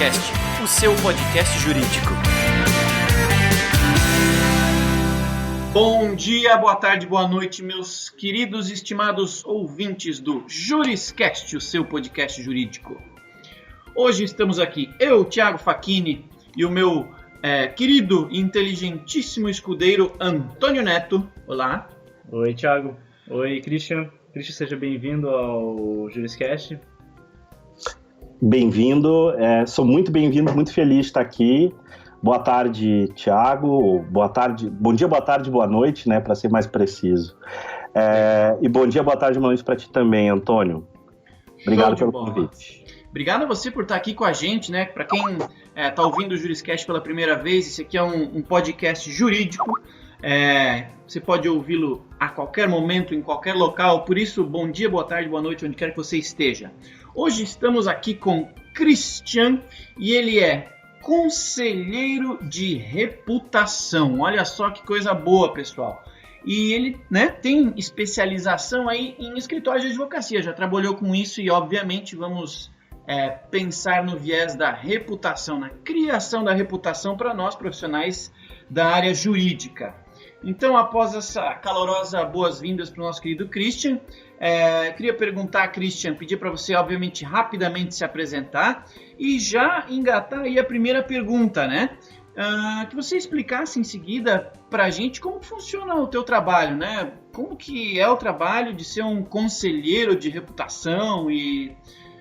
Juriscast, o seu podcast jurídico. Bom dia, boa tarde, boa noite, meus queridos e estimados ouvintes do Juriscast, o seu podcast jurídico. Hoje estamos aqui, eu, Thiago Facchini, e o meu querido e inteligentíssimo escudeiro Antônio Neto. Olá. Oi, Thiago. Oi, Christian. Christian, seja bem-vindo ao Juriscast. Bem-vindo, sou muito bem-vindo, muito feliz de estar aqui. Boa tarde, Thiago. Bom dia, boa tarde, boa noite, né, para ser mais preciso. E bom dia, boa tarde, boa noite para ti também, Antônio. Obrigado pelo convite. Obrigado a você por estar aqui com a gente, né? Para quem está ouvindo o Juriscast pela primeira vez, esse aqui é um podcast jurídico. Você pode ouvi-lo a qualquer momento, em qualquer local. Por isso, bom dia, boa tarde, boa noite, onde quer que você esteja. Hoje estamos aqui com Christian e ele é conselheiro de reputação. Olha só que coisa boa, pessoal. E ele, né, tem especialização aí em escritório de advocacia. Já trabalhou com isso e, obviamente, vamos pensar no viés da reputação, na criação da reputação para nós profissionais da área jurídica. Então, após essa calorosa boas-vindas para o nosso querido Christian, queria perguntar, Christian, pedir para você, obviamente, rapidamente se apresentar e já engatar aí a primeira pergunta, né? Que você explicasse em seguida para a gente como funciona o teu trabalho, né? Como que é o trabalho de ser um conselheiro de reputação e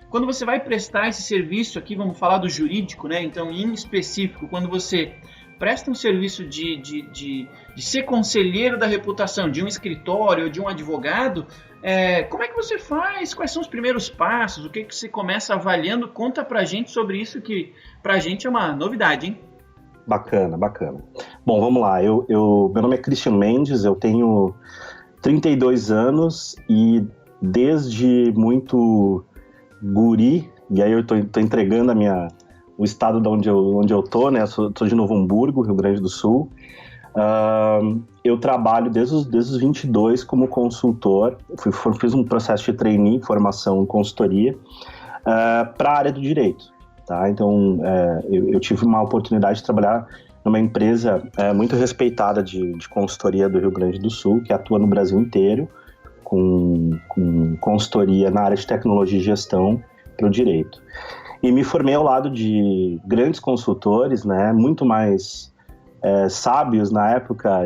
quando você vai prestar esse serviço aqui, vamos falar do jurídico, né? Então, em específico, quando você presta um serviço de ser conselheiro da reputação de um escritório ou de um advogado, como é que você faz? Quais são os primeiros passos? O que você começa avaliando? Conta pra gente sobre isso, que pra gente é uma novidade, hein? Bacana. Bom, vamos lá. Meu nome é Christian Mendes, eu tenho 32 anos e desde muito guri, e aí eu tô entregando o estado de onde eu tô, né? Sou de Novo Hamburgo, Rio Grande do Sul. Eu trabalho desde os 22 como consultor. Fiz um processo de trainee, formação em consultoria, para a área do direito. Tá? Então, eu tive uma oportunidade de trabalhar numa empresa muito respeitada de consultoria do Rio Grande do Sul, que atua no Brasil inteiro, com consultoria na área de tecnologia e gestão para o direito. E me formei ao lado de grandes consultores, né, muito mais sábios na época,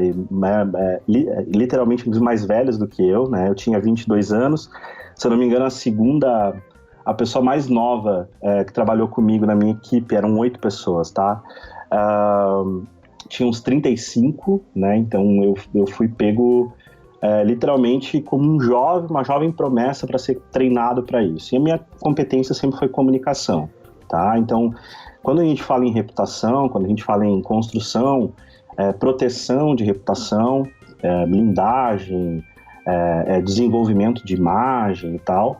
literalmente mais velhos do que eu, né? Eu tinha 22 anos, se eu não me engano a pessoa mais nova que trabalhou comigo na minha equipe eram 8 pessoas, tá? Tinha uns 35, né? Então eu fui pego literalmente como uma jovem promessa para ser treinado para isso. E a minha competência sempre foi comunicação, tá? Então, quando a gente fala em reputação, quando a gente fala em construção, proteção de reputação, blindagem, desenvolvimento de imagem e tal,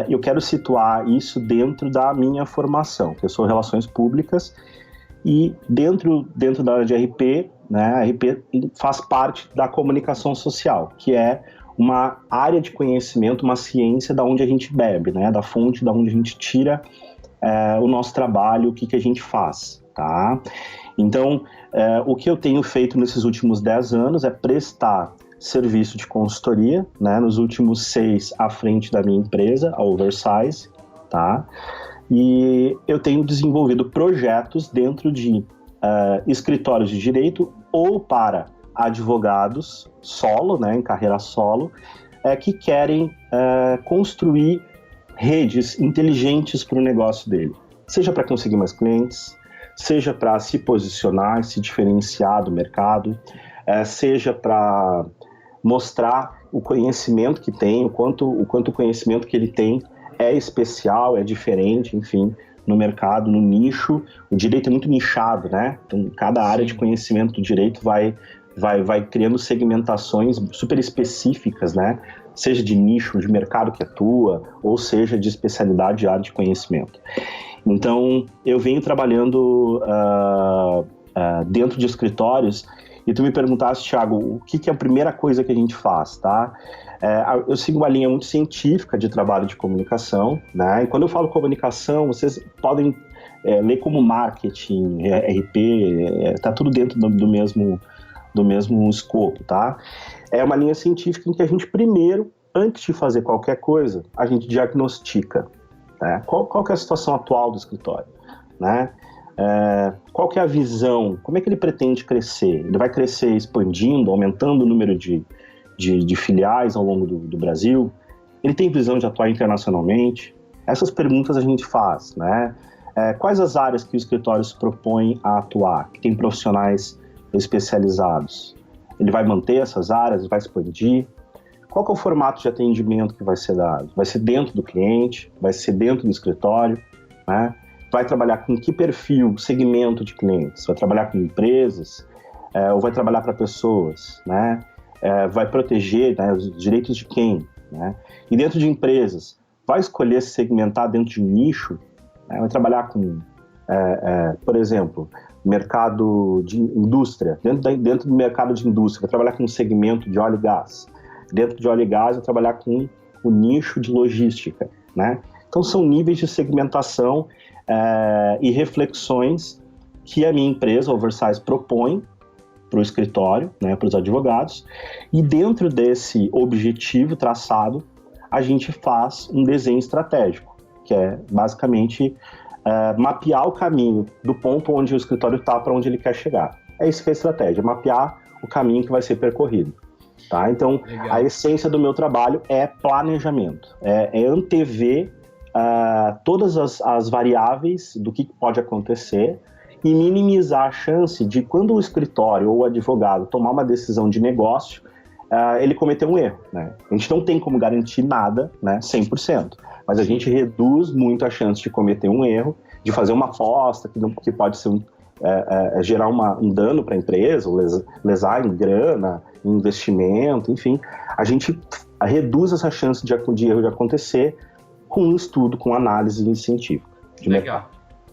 eu quero situar isso dentro da minha formação, que eu sou Relações Públicas, e dentro da área de RP, né, a RP faz parte da comunicação social, que é uma área de conhecimento, uma ciência da onde a gente bebe, né, da fonte da onde a gente tira o nosso trabalho, o que a gente faz, tá? Então, o que eu tenho feito nesses últimos 10 anos é prestar serviço de consultoria, né, nos últimos 6 à frente da minha empresa, a Oversize, tá? E eu tenho desenvolvido projetos dentro de escritórios de direito ou para advogados solo, né, em carreira solo, que querem construir redes inteligentes para o negócio dele. Seja para conseguir mais clientes, seja para se posicionar, se diferenciar do mercado, seja para mostrar o conhecimento que tem, o quanto o conhecimento que ele tem é especial, é diferente, enfim, no mercado, no nicho. O direito é muito nichado, né? Então, cada área de conhecimento do direito vai criando segmentações super específicas, né? Seja de nicho, de mercado que atua, ou seja de especialidade de área de conhecimento. Então, eu venho trabalhando dentro de escritórios e tu me perguntasse, Thiago, o que é a primeira coisa que a gente faz, tá? Eu sigo uma linha muito científica de trabalho de comunicação, né? E quando eu falo comunicação, vocês podem ler como marketing, RP, tá tudo dentro do mesmo escopo, tá? É uma linha científica em que a gente primeiro, antes de fazer qualquer coisa, a gente diagnostica, né? Qual que é a situação atual do escritório, né? Qual que é a visão? Como é que ele pretende crescer? Ele vai crescer expandindo, aumentando o número de filiais ao longo do Brasil? Ele tem visão de atuar internacionalmente? Essas perguntas a gente faz, né? Quais as áreas que o escritório se propõe a atuar? Que tem profissionais especializados? Ele vai manter essas áreas? Vai expandir? Qual que é o formato de atendimento que vai ser dado? Vai ser dentro do cliente? Vai ser dentro do escritório? Né? Vai trabalhar com que perfil, segmento de clientes? Vai trabalhar com empresas? Ou vai trabalhar para pessoas? Né? Vai proteger, né, os direitos de quem? Né? E dentro de empresas, vai escolher se segmentar dentro de um nicho? Né? Vai trabalhar com, por exemplo, mercado de indústria. Dentro do mercado de indústria, vai trabalhar com um segmento de óleo e gás. Dentro de óleo e gás, vai trabalhar com o nicho de logística. Né? Então, são níveis de segmentação e reflexões que a minha empresa, Oversize, propõe para o escritório, né, para os advogados, e dentro desse objetivo traçado, a gente faz um desenho estratégico, que é basicamente mapear o caminho do ponto onde o escritório está para onde ele quer chegar. É isso que é a estratégia, mapear o caminho que vai ser percorrido. Tá? Então, legal. A essência do meu trabalho é planejamento, é antever todas as variáveis do que pode acontecer e minimizar a chance de, quando o escritório ou o advogado tomar uma decisão de negócio, ele cometer um erro. Né? A gente não tem como garantir nada, né, 100%, mas a gente reduz muito a chance de cometer um erro, de fazer uma aposta que pode ser gerar um dano para a empresa, lesar em grana, em investimento, enfim. A gente reduz essa chance de erro de acontecer com um estudo, com análise científica.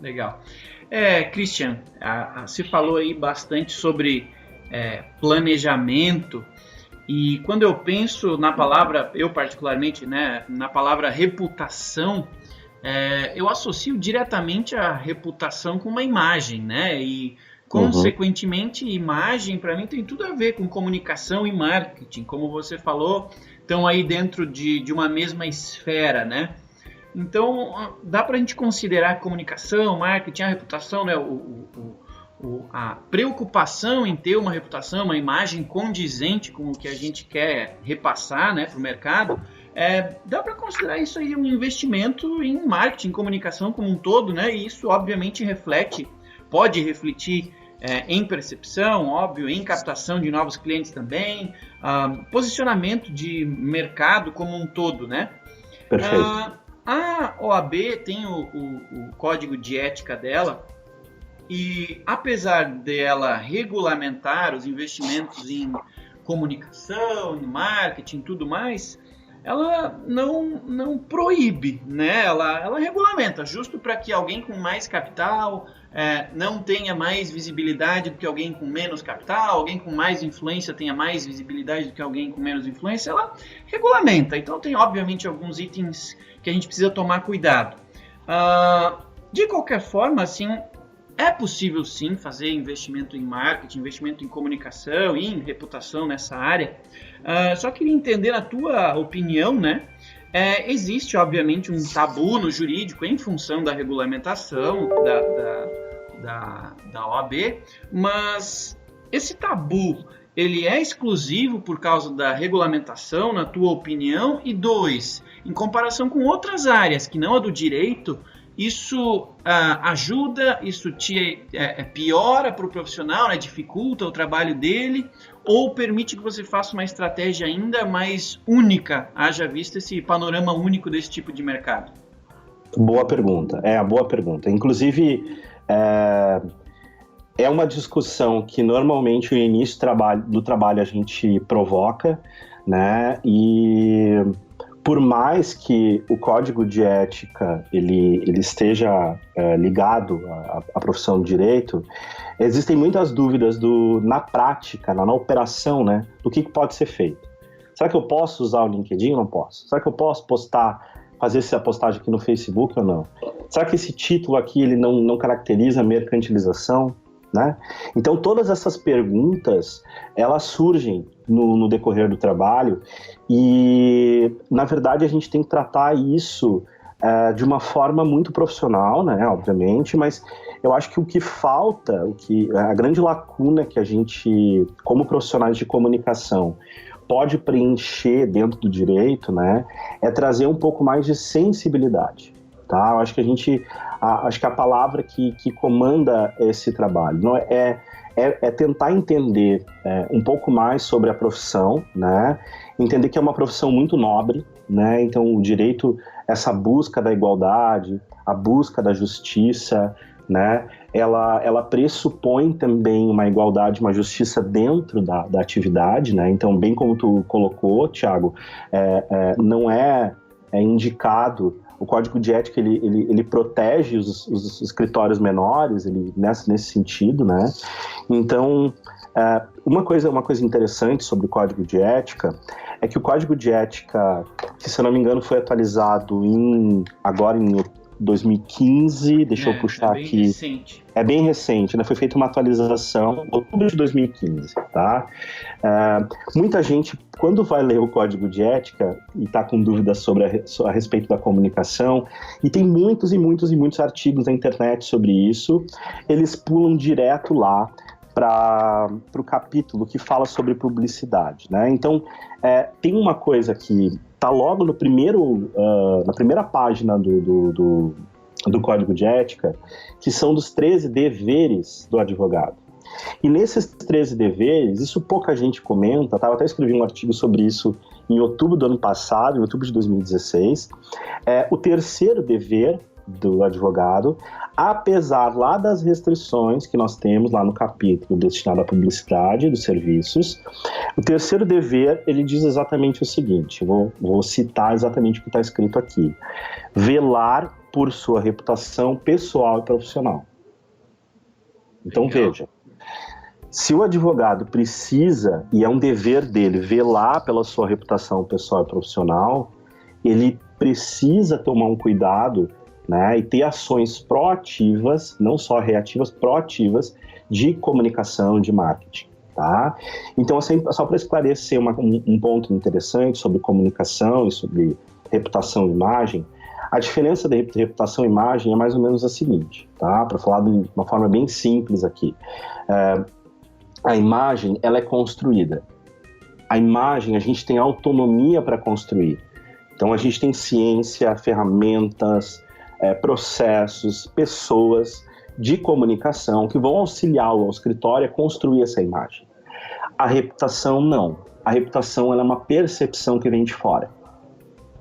Legal. Christian, você falou aí bastante sobre planejamento, e quando eu penso na palavra, eu particularmente, né, na palavra reputação, eu associo diretamente a reputação com uma imagem, né, e consequentemente imagem para mim tem tudo a ver com comunicação e marketing, como você falou, estão aí dentro de uma mesma esfera, né? Então, dá para a gente considerar a comunicação, marketing, a reputação, né, a preocupação em ter uma reputação, uma imagem condizente com o que a gente quer repassar, né, para o mercado. Dá para considerar isso aí um investimento em marketing, comunicação como um todo, né? E isso obviamente pode refletir em percepção, óbvio, em captação de novos clientes também, posicionamento de mercado como um todo, né? Perfeito. A OAB tem o código de ética dela, e apesar dela regulamentar os investimentos em comunicação, em marketing e tudo mais, ela não proíbe, né? Ela regulamenta, justo para que alguém com mais capital não tenha mais visibilidade do que alguém com menos capital, alguém com mais influência tenha mais visibilidade do que alguém com menos influência. Ela regulamenta. Então tem obviamente alguns itens que a gente precisa tomar cuidado. De qualquer forma, assim, é possível sim fazer investimento em marketing, investimento em comunicação e em reputação nessa área. Só queria entender a tua opinião, né? Existe obviamente um tabu no jurídico em função da regulamentação da OAB, mas esse tabu, ele é exclusivo por causa da regulamentação, na tua opinião? E dois, em comparação com outras áreas que não a do direito, isso ajuda, isso piora para o profissional, né? Dificulta o trabalho dele, ou permite que você faça uma estratégia ainda mais única, haja visto esse panorama único desse tipo de mercado? Boa pergunta, boa pergunta. Inclusive, é uma discussão que normalmente no início do trabalho a gente provoca, né? E por mais que o código de ética ele esteja ligado à profissão do direito, existem muitas dúvidas na prática, na operação, né, do que pode ser feito. Será que eu posso usar o LinkedIn ou não posso? Será que eu posso fazer essa postagem aqui no Facebook ou não? Será que esse título aqui ele não caracteriza mercantilização? Né? Então todas essas perguntas elas surgem no decorrer do trabalho e na verdade a gente tem que tratar isso de uma forma muito profissional, né, obviamente, mas eu acho que o que falta, a grande lacuna que a gente, como profissionais de comunicação, pode preencher dentro do direito, né, é trazer um pouco mais de sensibilidade. Tá? Eu acho que acho que a palavra que comanda esse trabalho não é tentar entender um pouco mais sobre a profissão, né? Entender que é uma profissão muito nobre, né? Então o direito, essa busca da igualdade, a busca da justiça, né? Ela pressupõe também uma igualdade, uma justiça dentro da atividade, né? Então, bem como tu colocou, Thiago, não é indicado. O Código de Ética, ele protege os escritórios menores, nesse sentido, né? Então, uma coisa interessante sobre o Código de Ética é que o Código de Ética, que se eu não me engano foi atualizado agora em 2015, deixa eu puxar aqui. Recente. É bem recente, né? Foi feita uma atualização em outubro de 2015, tá? Muita gente, quando vai ler o Código de Ética e está com dúvidas a respeito da comunicação, e tem muitos e muitos e muitos artigos na internet sobre isso, eles pulam direto lá para o capítulo que fala sobre publicidade, né? Então, tem uma coisa que está logo na primeira página do Código de Ética, que são dos 13 deveres do advogado. E nesses 13 deveres, isso pouca gente comenta, tá? Eu até escrevi um artigo sobre isso em outubro do ano passado, em outubro de 2016. O terceiro dever do advogado, apesar lá das restrições que nós temos lá no capítulo destinado à publicidade dos serviços, o terceiro dever, ele diz exatamente o seguinte, vou citar exatamente o que está escrito aqui: velar por sua reputação pessoal e profissional. Então, veja, se o advogado precisa, e é um dever dele, velar pela sua reputação pessoal e profissional, ele precisa tomar um cuidado, né, e ter ações proativas, não só reativas, proativas, de comunicação, de marketing. Tá? Então, assim, só para esclarecer um ponto interessante sobre comunicação e sobre reputação e imagem, a diferença da reputação e imagem é mais ou menos a seguinte, tá? Para falar de uma forma bem simples aqui. A imagem, ela é construída. A imagem, a gente tem autonomia para construir. Então, a gente tem ciência, ferramentas, processos, pessoas de comunicação que vão auxiliar o escritório a construir essa imagem. A reputação, não. A reputação, ela é uma percepção que vem de fora.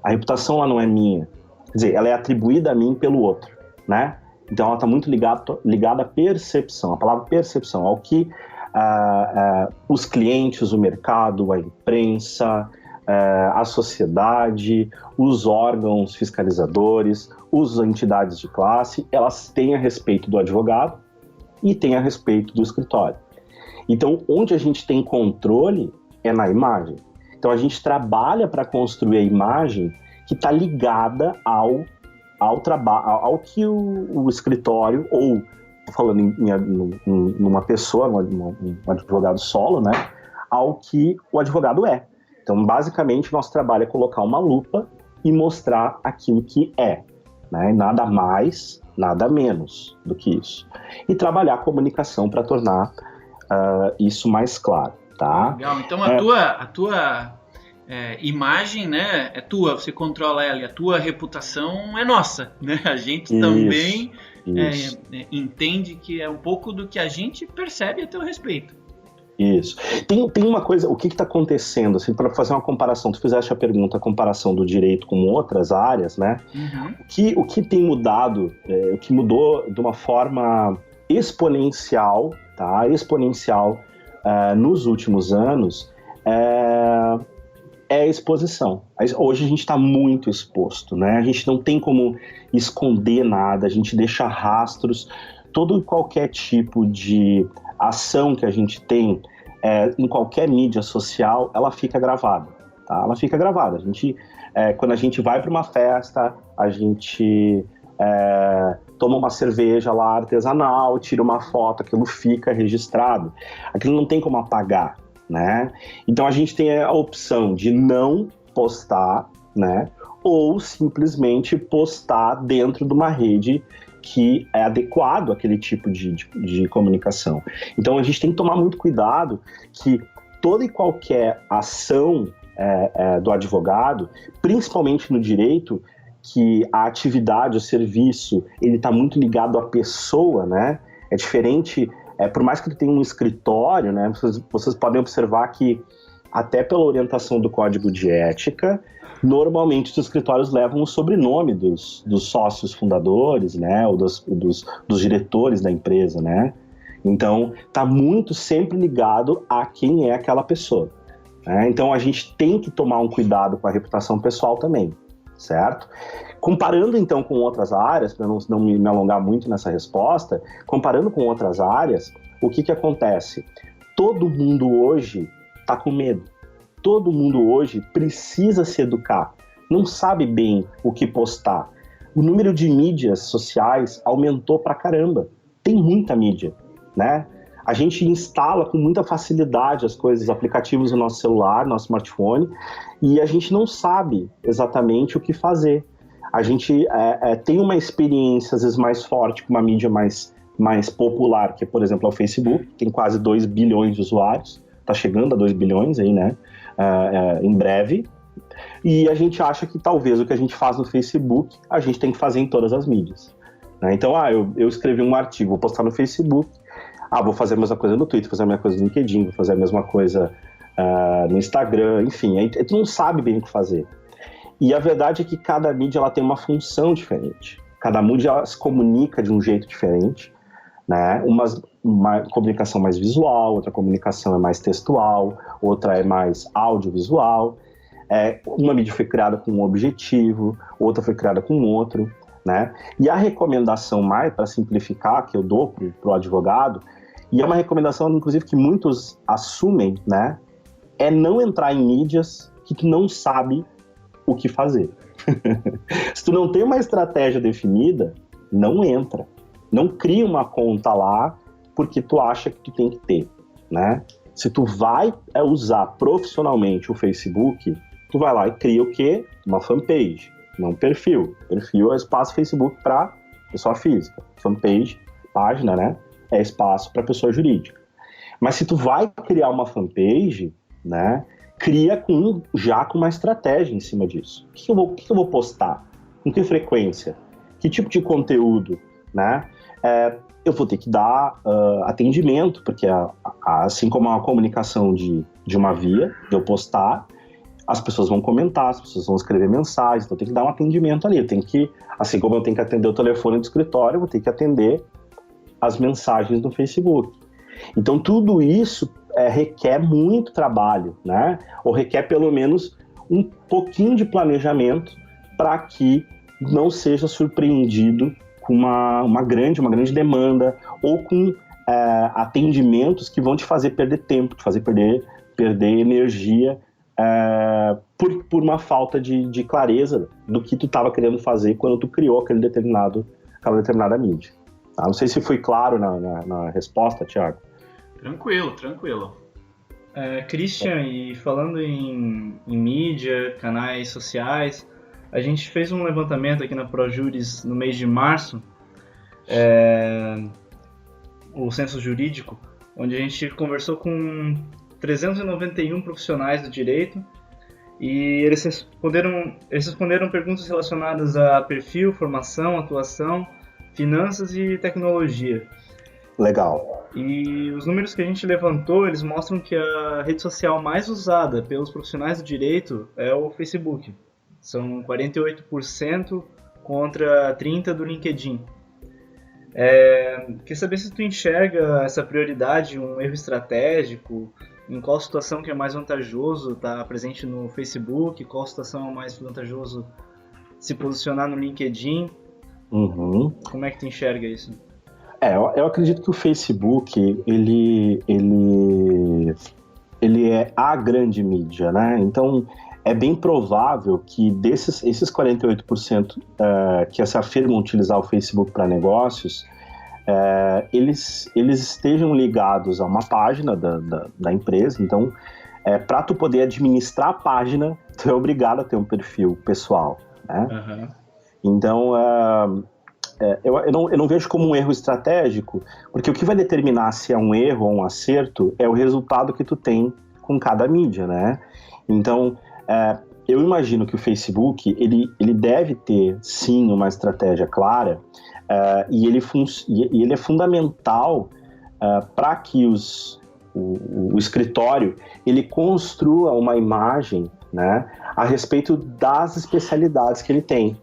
A reputação, ela não é minha. Quer dizer, ela é atribuída a mim pelo outro, né? Então, ela está muito ligada à percepção, a palavra percepção, ao que os clientes, o mercado, a imprensa, a sociedade, os órgãos fiscalizadores, as entidades de classe, elas têm a respeito do advogado e têm a respeito do escritório. Então, onde a gente tem controle é na imagem. Então, a gente trabalha para construir a imagem que está ligada ao trabalho, ao que o escritório, ou falando numa pessoa, um advogado solo, né, ao que o advogado é. Então, basicamente, nosso trabalho é colocar uma lupa e mostrar aquilo que é, né? Nada mais, nada menos do que isso. E trabalhar a comunicação para tornar isso mais claro, tá? Legal. Então, a tua imagem, né, é tua, você controla ela, e a tua reputação é nossa, né? A gente também entende que é um pouco do que a gente percebe a teu respeito. Isso. Tem uma coisa, o que está acontecendo, assim, para fazer uma comparação, tu fizeste a pergunta, a comparação do direito com outras áreas, né? Uhum. O que tem mudado, o que mudou de uma forma exponencial, tá? Exponencial nos últimos anos, é a exposição. Hoje a gente está muito exposto, né? A gente não tem como esconder nada, a gente deixa rastros. Todo e qualquer tipo de ação que a gente tem em qualquer mídia social, ela fica gravada, tá? Ela fica gravada. A gente, quando a gente vai para uma festa, a gente toma uma cerveja lá artesanal, tira uma foto, aquilo fica registrado. Aquilo não tem como apagar, né? Então a gente tem a opção de não postar, né? Ou simplesmente postar dentro de uma rede que é adequado àquele tipo de comunicação. Então a gente tem que tomar muito cuidado que toda e qualquer ação do advogado, principalmente no direito, que a atividade, o serviço, ele está muito ligado à pessoa, né? É diferente, por mais que tu tenha um escritório, né? Vocês podem observar que até pela orientação do Código de Ética, normalmente os escritórios levam o sobrenome dos sócios fundadores, né, ou dos diretores da empresa, né? Então, está muito sempre ligado a quem é aquela pessoa, né? Então, a gente tem que tomar um cuidado com a reputação pessoal também, certo? Comparando, então, com outras áreas, para não me alongar muito nessa resposta, comparando com outras áreas, o que acontece? Todo mundo hoje está com medo. Todo mundo hoje precisa se educar, não sabe bem o que postar. O número de mídias sociais aumentou pra caramba. Tem muita mídia, né? A gente instala com muita facilidade as coisas, os aplicativos no nosso celular, no nosso smartphone, e a gente não sabe exatamente o que fazer. A gente tem uma experiência, às vezes, mais forte com uma mídia mais popular, que, por exemplo, é o Facebook, tem quase 2 bilhões de usuários, está chegando a 2 bilhões aí, né? Em breve, e a gente acha que talvez o que a gente faz no Facebook, a gente tem que fazer em todas as mídias, né? Então, eu escrevi um artigo, vou postar no Facebook, vou fazer a mesma coisa no Twitter, fazer a mesma coisa no LinkedIn, vou fazer a mesma coisa no Instagram, enfim, aí tu não sabe bem o que fazer. E a verdade é que cada mídia ela tem uma função diferente, cada mídia ela se comunica de um jeito diferente, né? Uma comunicação mais visual, outra comunicação é mais textual, outra é mais audiovisual. Uma mídia foi criada com um objetivo, outra foi criada com outro, né? E a recomendação mais, para simplificar, que eu dou para o advogado, e é uma recomendação, inclusive, que muitos assumem, né? É não entrar em mídias que tu não sabe o que fazer. Se tu não tem uma estratégia definida, não entra. Não cria uma conta lá porque tu acha que tu tem que ter, né? Se tu vai usar profissionalmente o Facebook, tu vai lá e cria o quê? Uma fanpage, não um perfil. Perfil é espaço Facebook para pessoa física. Fanpage, página, né? É espaço para pessoa jurídica. Mas se tu vai criar uma fanpage, né? Cria já com uma estratégia em cima disso. O que eu vou postar? Com que frequência? Que tipo de conteúdo, né? Eu vou ter que dar atendimento, porque assim como a comunicação de uma via, de eu postar, as pessoas vão comentar, as pessoas vão escrever mensagens, então eu tenho que dar um atendimento ali. Eu tenho que, assim como eu tenho que atender o telefone do escritório, eu vou ter que atender as mensagens do Facebook. Então tudo isso requer muito trabalho, né? Ou requer pelo menos um pouquinho de planejamento para que não seja surpreendido com uma grande demanda ou com atendimentos que vão te fazer perder tempo, te fazer perder energia por uma falta de clareza do que tu estava querendo fazer quando tu criou aquela determinada mídia. Tá? Não sei se foi claro na resposta, Thiago. Tranquilo. Christian, e falando em mídia, canais sociais, a gente fez um levantamento aqui na ProJuris no mês de março, o Censo Jurídico, onde a gente conversou com 391 profissionais do direito e eles responderam perguntas relacionadas a perfil, formação, atuação, finanças e tecnologia. Legal. E os números que a gente levantou, eles mostram que a rede social mais usada pelos profissionais do direito é o Facebook. São 48% contra 30% do LinkedIn. Quer saber se tu enxerga essa prioridade, um erro estratégico, em qual situação que é mais vantajoso estar presente no Facebook, qual situação é mais vantajoso se posicionar no LinkedIn. Como é que tu enxerga isso? Eu acredito que o Facebook, ele é a grande mídia, né? Então, é bem provável que esses 48% que se afirmam utilizar o Facebook para negócios, eles estejam ligados a uma página da empresa. Então, para tu poder administrar a página, tu é obrigado a ter um perfil pessoal, né? Uhum. Então, eu não vejo como um erro estratégico, porque o que vai determinar se é um erro ou um acerto é o resultado que tu tem com cada mídia, né? Então, eu imagino que o Facebook, ele deve ter, sim, uma estratégia clara, e ele é fundamental para que o escritório, ele construa uma imagem, né, a respeito das especialidades que ele tem,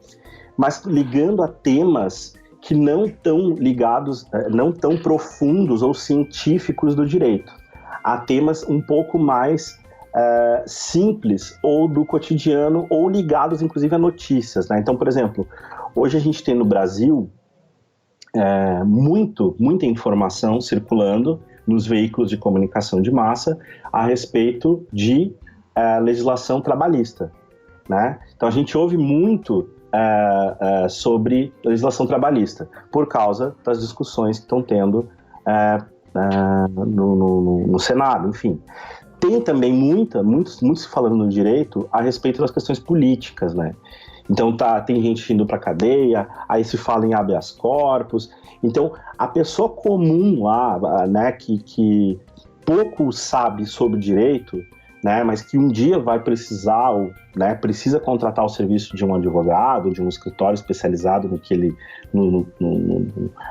mas ligando a temas que não estão ligados, não tão profundos ou científicos do direito, a temas um pouco mais simples ou do cotidiano ou ligados inclusive a notícias, né? Então, por exemplo, hoje a gente tem no Brasil muita informação circulando nos veículos de comunicação de massa a respeito de legislação trabalhista, né? Então a gente ouve muito sobre legislação trabalhista por causa das discussões que estão tendo no Senado, enfim. Tem também muitos falando no direito a respeito das questões políticas, né? Então tem gente indo para cadeia, aí se fala em habeas corpus. Então a pessoa comum lá, né, que pouco sabe sobre direito, né, mas que um dia vai precisar, né, precisa contratar o serviço de um advogado, de um escritório especializado no que ele,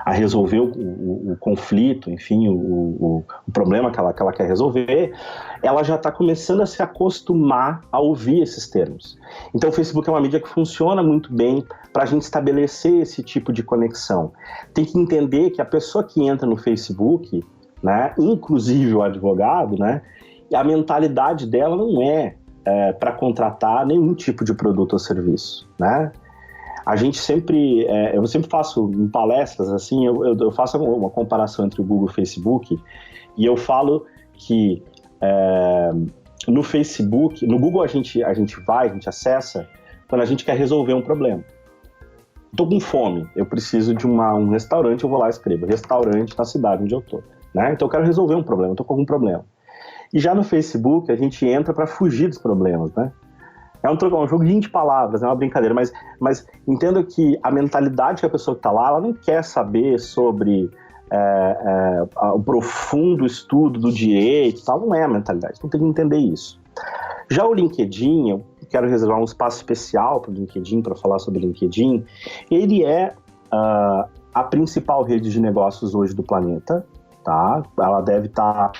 a resolver o conflito, enfim, o problema que ela quer resolver, ela já está começando a se acostumar a ouvir esses termos. Então o Facebook é uma mídia que funciona muito bem para a gente estabelecer esse tipo de conexão. Tem que entender que a pessoa que entra no Facebook, né, inclusive o advogado, né, a mentalidade dela não é para contratar nenhum tipo de produto ou serviço, né? A gente sempre, eu sempre faço em palestras assim, eu faço uma comparação entre o Google e o Facebook, e eu falo que no Facebook, no Google a gente acessa quando a gente quer resolver um problema. Estou com fome, eu preciso de um restaurante, eu vou lá e escrevo restaurante na cidade onde eu estou, né? Então eu quero resolver um problema, estou com algum problema. E já no Facebook, a gente entra para fugir dos problemas, né? É um joguinho de palavras, é uma brincadeira, mas entenda que a mentalidade que a pessoa que está lá, ela não quer saber sobre o profundo estudo do direito, tal, não é a mentalidade, então tem que entender isso. Já o LinkedIn, eu quero reservar um espaço especial para o LinkedIn, para falar sobre o LinkedIn, ele é a principal rede de negócios hoje do planeta, tá? Ela deve estar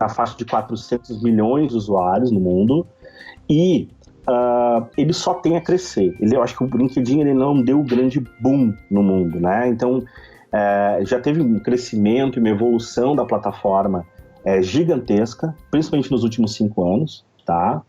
na faixa de 400 milhões de usuários no mundo, e ele só tem a crescer. Eu acho que o LinkedIn ele não deu um grande boom no mundo, né? Então, já teve um crescimento e uma evolução da plataforma gigantesca, principalmente nos últimos 5 anos, tá?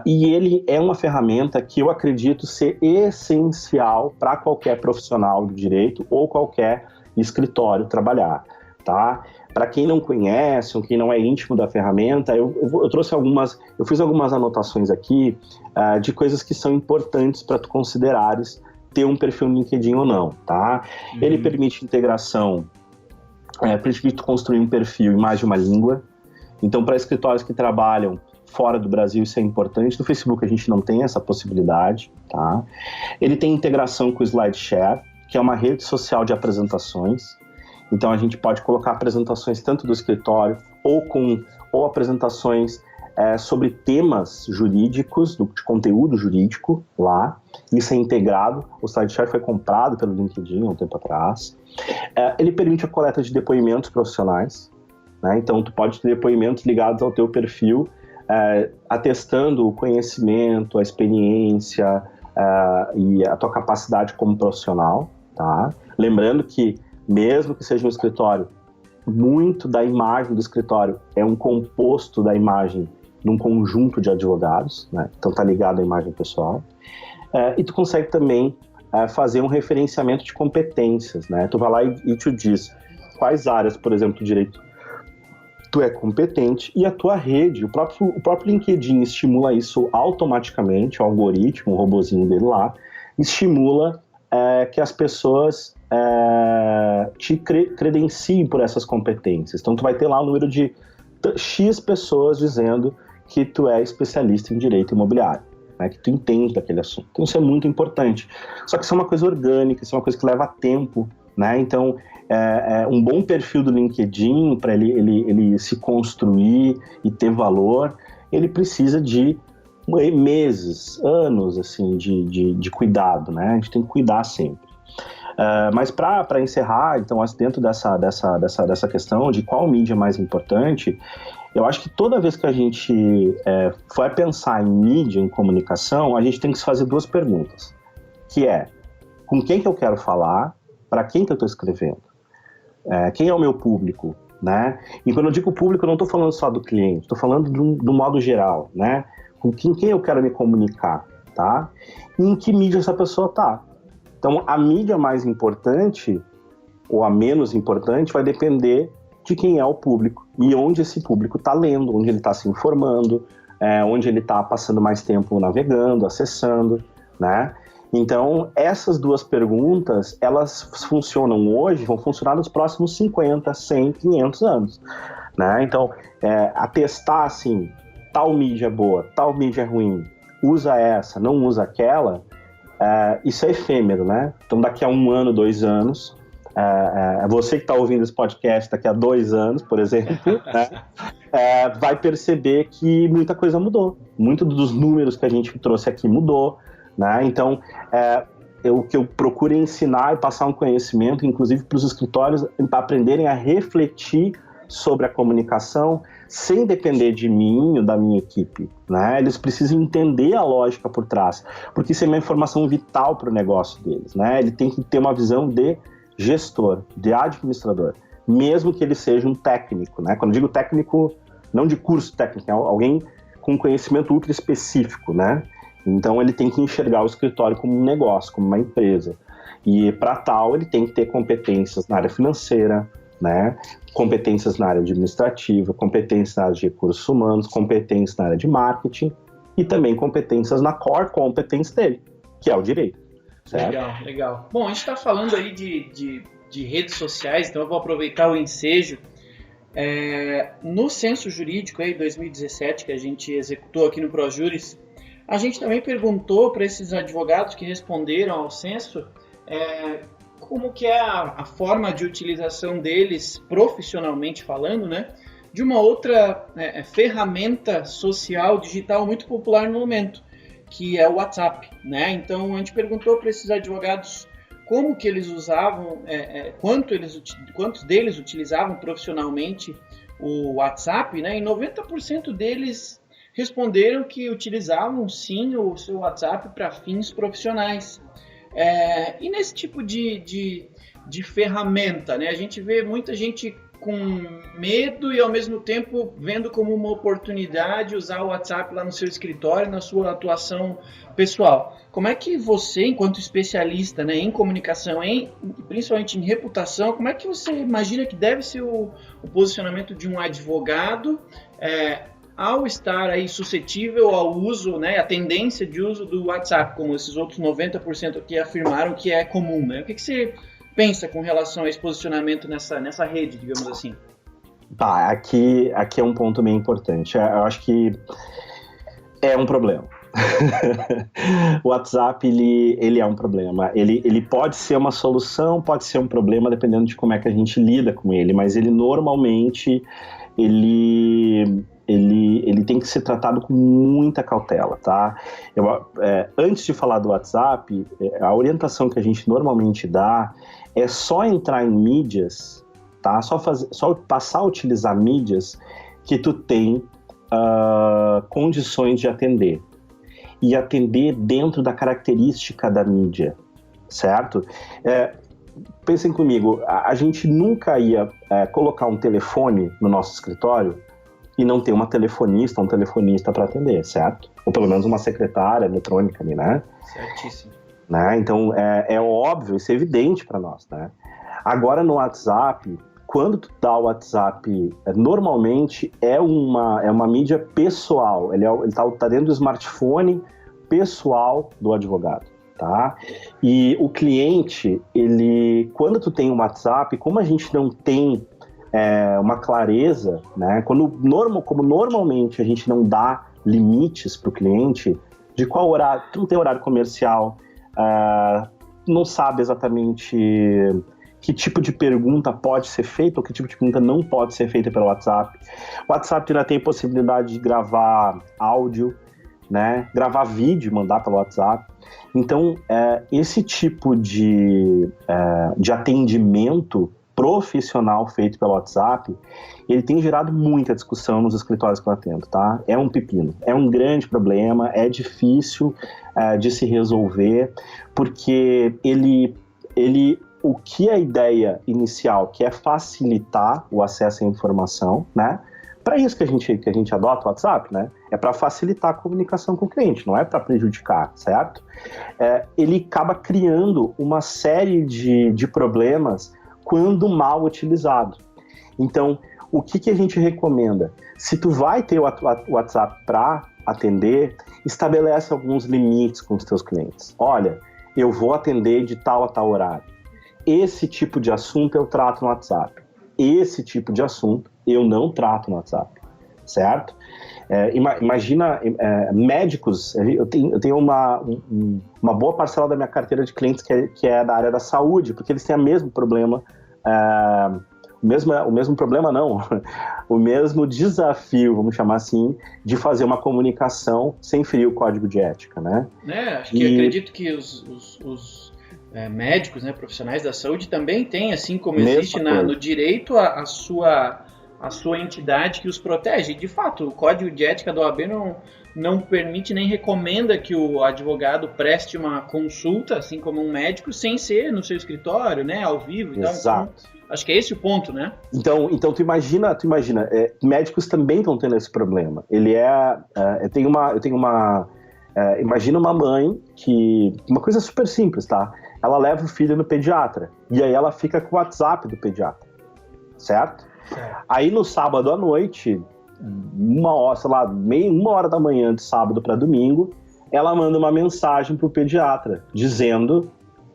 E ele é uma ferramenta que eu acredito ser essencial para qualquer profissional do direito ou qualquer escritório trabalhar, tá? Para quem não conhece ou quem não é íntimo da ferramenta, eu fiz algumas anotações aqui de coisas que são importantes para tu considerares ter um perfil no LinkedIn ou não, tá? Ele permite integração, permite tu construir um perfil em mais de uma língua. Então, para escritórios que trabalham fora do Brasil, isso é importante. No Facebook a gente não tem essa possibilidade, tá? Ele tem integração com o SlideShare, que é uma rede social de apresentações. Então a gente pode colocar apresentações tanto do escritório ou apresentações sobre temas jurídicos, de conteúdo jurídico lá. Isso é integrado. O SlideShare foi comprado pelo LinkedIn há um tempo atrás. Ele permite a coleta de depoimentos profissionais, né? Então tu pode ter depoimentos ligados ao teu perfil, atestando o conhecimento, a experiência e a tua capacidade como profissional, tá? Lembrando que mesmo que seja um escritório muito da imagem do escritório é um composto da imagem num conjunto de advogados, né? Então tá ligado à imagem pessoal. E tu consegue também fazer um referenciamento de competências, né? Tu vai lá e te diz quais áreas, por exemplo, do direito tu é competente, e a tua rede, o próprio LinkedIn estimula isso automaticamente, o algoritmo, o robozinho dele lá, estimula que as pessoas te credenciem por essas competências. Então tu vai ter lá o número de X pessoas dizendo que tu é especialista em direito imobiliário, né, que tu entende daquele assunto. Então isso é muito importante. Só que isso é uma coisa orgânica, isso é uma coisa que leva tempo, né? Então um bom perfil do LinkedIn, para ele se construir e ter valor, ele precisa de meses, anos assim, de cuidado, né? A gente tem que cuidar sempre. Mas para encerrar, então, dentro dessa questão de qual mídia é mais importante, eu acho que toda vez que a gente for pensar em mídia, em comunicação, a gente tem que se fazer duas perguntas, que é, com quem que eu quero falar, para quem que eu estou escrevendo? Quem é o meu público, né? E quando eu digo público, eu não estou falando só do cliente, estou falando do modo geral, né? Com quem eu quero me comunicar, tá? E em que mídia essa pessoa tá. Então, a mídia mais importante ou a menos importante vai depender de quem é o público e onde esse público está lendo, onde ele está se informando, onde ele está passando mais tempo navegando, acessando, né? Então, essas duas perguntas, elas funcionam hoje, vão funcionar nos próximos 50, 100, 500 anos, né? Então, atestar, assim, tal mídia é boa, tal mídia é ruim, usa essa, não usa aquela, isso é efêmero, né? Então, daqui a 1 ano, 2 anos, você que está ouvindo esse podcast daqui a 2 anos, por exemplo, né, vai perceber que muita coisa mudou. Muito dos números que a gente trouxe aqui mudou, né? Então, o que eu procuro ensinar e passar um conhecimento, inclusive para os escritórios, para aprenderem a refletir sobre a comunicação sem depender de mim ou da minha equipe, né? Eles precisam entender a lógica por trás, porque isso é uma informação vital para o negócio deles, né? Ele tem que ter uma visão de gestor, de administrador, mesmo que ele seja um técnico, né? Quando eu digo técnico, não de curso técnico, é alguém com conhecimento ultra específico, né? Então ele tem que enxergar o escritório como um negócio, como uma empresa. E para tal, ele tem que ter competências na área financeira, né? Competências na área administrativa, competências na área de recursos humanos, competências na área de marketing e também competências na core competence dele, que é o direito. Certo? Legal. Bom, a gente está falando aí de redes sociais, então eu vou aproveitar o ensejo. No censo jurídico aí 2017 que a gente executou aqui no ProJuris, a gente também perguntou para esses advogados que responderam ao censo como que é a forma de utilização deles, profissionalmente falando, né, de uma outra ferramenta social digital muito popular no momento, que é o WhatsApp, né? Então a gente perguntou para esses advogados como que eles usavam, quantos deles utilizavam profissionalmente o WhatsApp, né? E 90% deles responderam que utilizavam sim o seu WhatsApp para fins profissionais. E nesse tipo de ferramenta, né, a gente vê muita gente com medo e ao mesmo tempo vendo como uma oportunidade usar o WhatsApp lá no seu escritório, na sua atuação pessoal. Como é que você, enquanto especialista, né, em comunicação, principalmente em reputação, como é que você imagina que deve ser o posicionamento de um advogado ao estar aí suscetível ao uso, né, a tendência de uso do WhatsApp, como esses outros 90% aqui afirmaram que é comum, né? O que você pensa com relação a esse posicionamento nessa rede, digamos assim? Tá, aqui é um ponto bem importante. Eu acho que é um problema. O WhatsApp, ele é um problema. Ele pode ser uma solução, pode ser um problema, dependendo de como é que a gente lida com ele, mas ele normalmente, ele tem que ser tratado com muita cautela, tá? Antes de falar do WhatsApp, a orientação que a gente normalmente dá é só entrar em mídias, tá? Só passar a utilizar mídias que tu tem condições de atender. E atender dentro da característica da mídia, certo? pensem comigo, a gente nunca ia colocar um telefone no nosso escritório e não ter uma telefonista, um telefonista para atender, certo? Ou pelo menos uma secretária eletrônica ali, né? Certíssimo. Né? Então, é óbvio, isso é evidente para nós, né? Agora, no WhatsApp, quando tu dá o WhatsApp, normalmente é uma mídia pessoal, ele tá dentro do smartphone pessoal do advogado, tá? E o cliente, quando tu tem um WhatsApp, como a gente não tem uma clareza, né? Como normalmente a gente não dá limites para o cliente de qual horário, tu não tem horário comercial, não sabe exatamente que tipo de pergunta pode ser feita ou que tipo de pergunta não pode ser feita pelo WhatsApp. O WhatsApp ainda tem possibilidade de gravar áudio, né? Gravar vídeo e mandar pelo WhatsApp. Então, esse tipo de atendimento profissional feito pelo WhatsApp, ele tem gerado muita discussão nos escritórios que eu atendo, tá? É um pepino, é um grande problema, é difícil de se resolver, porque o que a ideia inicial, que é facilitar o acesso à informação, né? Para isso que a gente adota o WhatsApp, né? É para facilitar a comunicação com o cliente, não é para prejudicar, certo? Ele acaba criando uma série de problemas quando mal utilizado. Então, o que a gente recomenda? Se tu vai ter o WhatsApp para atender, estabelece alguns limites com os teus clientes. Olha, eu vou atender de tal a tal horário. Esse tipo de assunto eu trato no WhatsApp. Esse tipo de assunto eu não trato no WhatsApp, certo? Imagina médicos, eu tenho uma boa parcela da minha carteira de clientes que é da área da saúde, porque eles têm o mesmo problema, o mesmo problema não, o mesmo desafio, vamos chamar assim, de fazer uma comunicação sem ferir o código de ética, né? Acho que acredito que os médicos, né, profissionais da saúde também têm, assim como existe no direito, a sua entidade que os protege. De fato, o código de ética da OAB não permite nem recomenda que o advogado preste uma consulta, assim como um médico, sem ser no seu escritório, né, ao vivo. Exato. Então, acho que é esse o ponto, né? Então tu imagina, médicos também estão tendo esse problema. Imagina uma mãe uma coisa super simples, tá? Ela leva o filho no pediatra, e aí ela fica com o WhatsApp do pediatra, certo? Aí no sábado à noite, uma hora da manhã de sábado para domingo, ela manda uma mensagem pro pediatra, dizendo: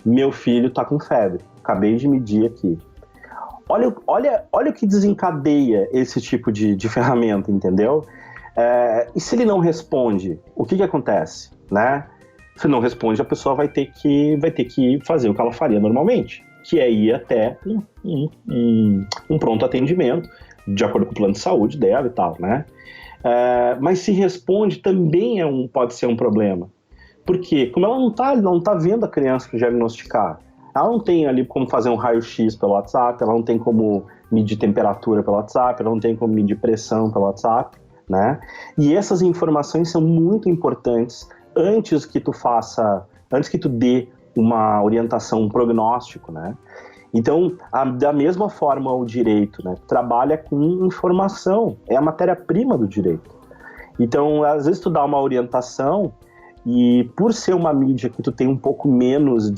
meu filho tá com febre, acabei de medir aqui. Olha o que desencadeia esse tipo de ferramenta, entendeu? E se ele não responde, o que acontece, né? Se não responde, a pessoa vai ter que fazer o que ela faria normalmente, que é ir até um pronto atendimento, de acordo com o plano de saúde dela e tal, né? Mas se responde, também pode ser um problema. Por quê? Como ela não tá vendo a criança para diagnosticar, ela não tem ali como fazer um raio-x pelo WhatsApp, ela não tem como medir temperatura pelo WhatsApp, ela não tem como medir pressão pelo WhatsApp, né? E essas informações são muito importantes antes que tu dê uma orientação, um prognóstico, né? Então, da mesma forma o direito, né, trabalha com informação, é a matéria-prima do direito. Então, às vezes tu dá uma orientação e por ser uma mídia que tu tem um pouco menos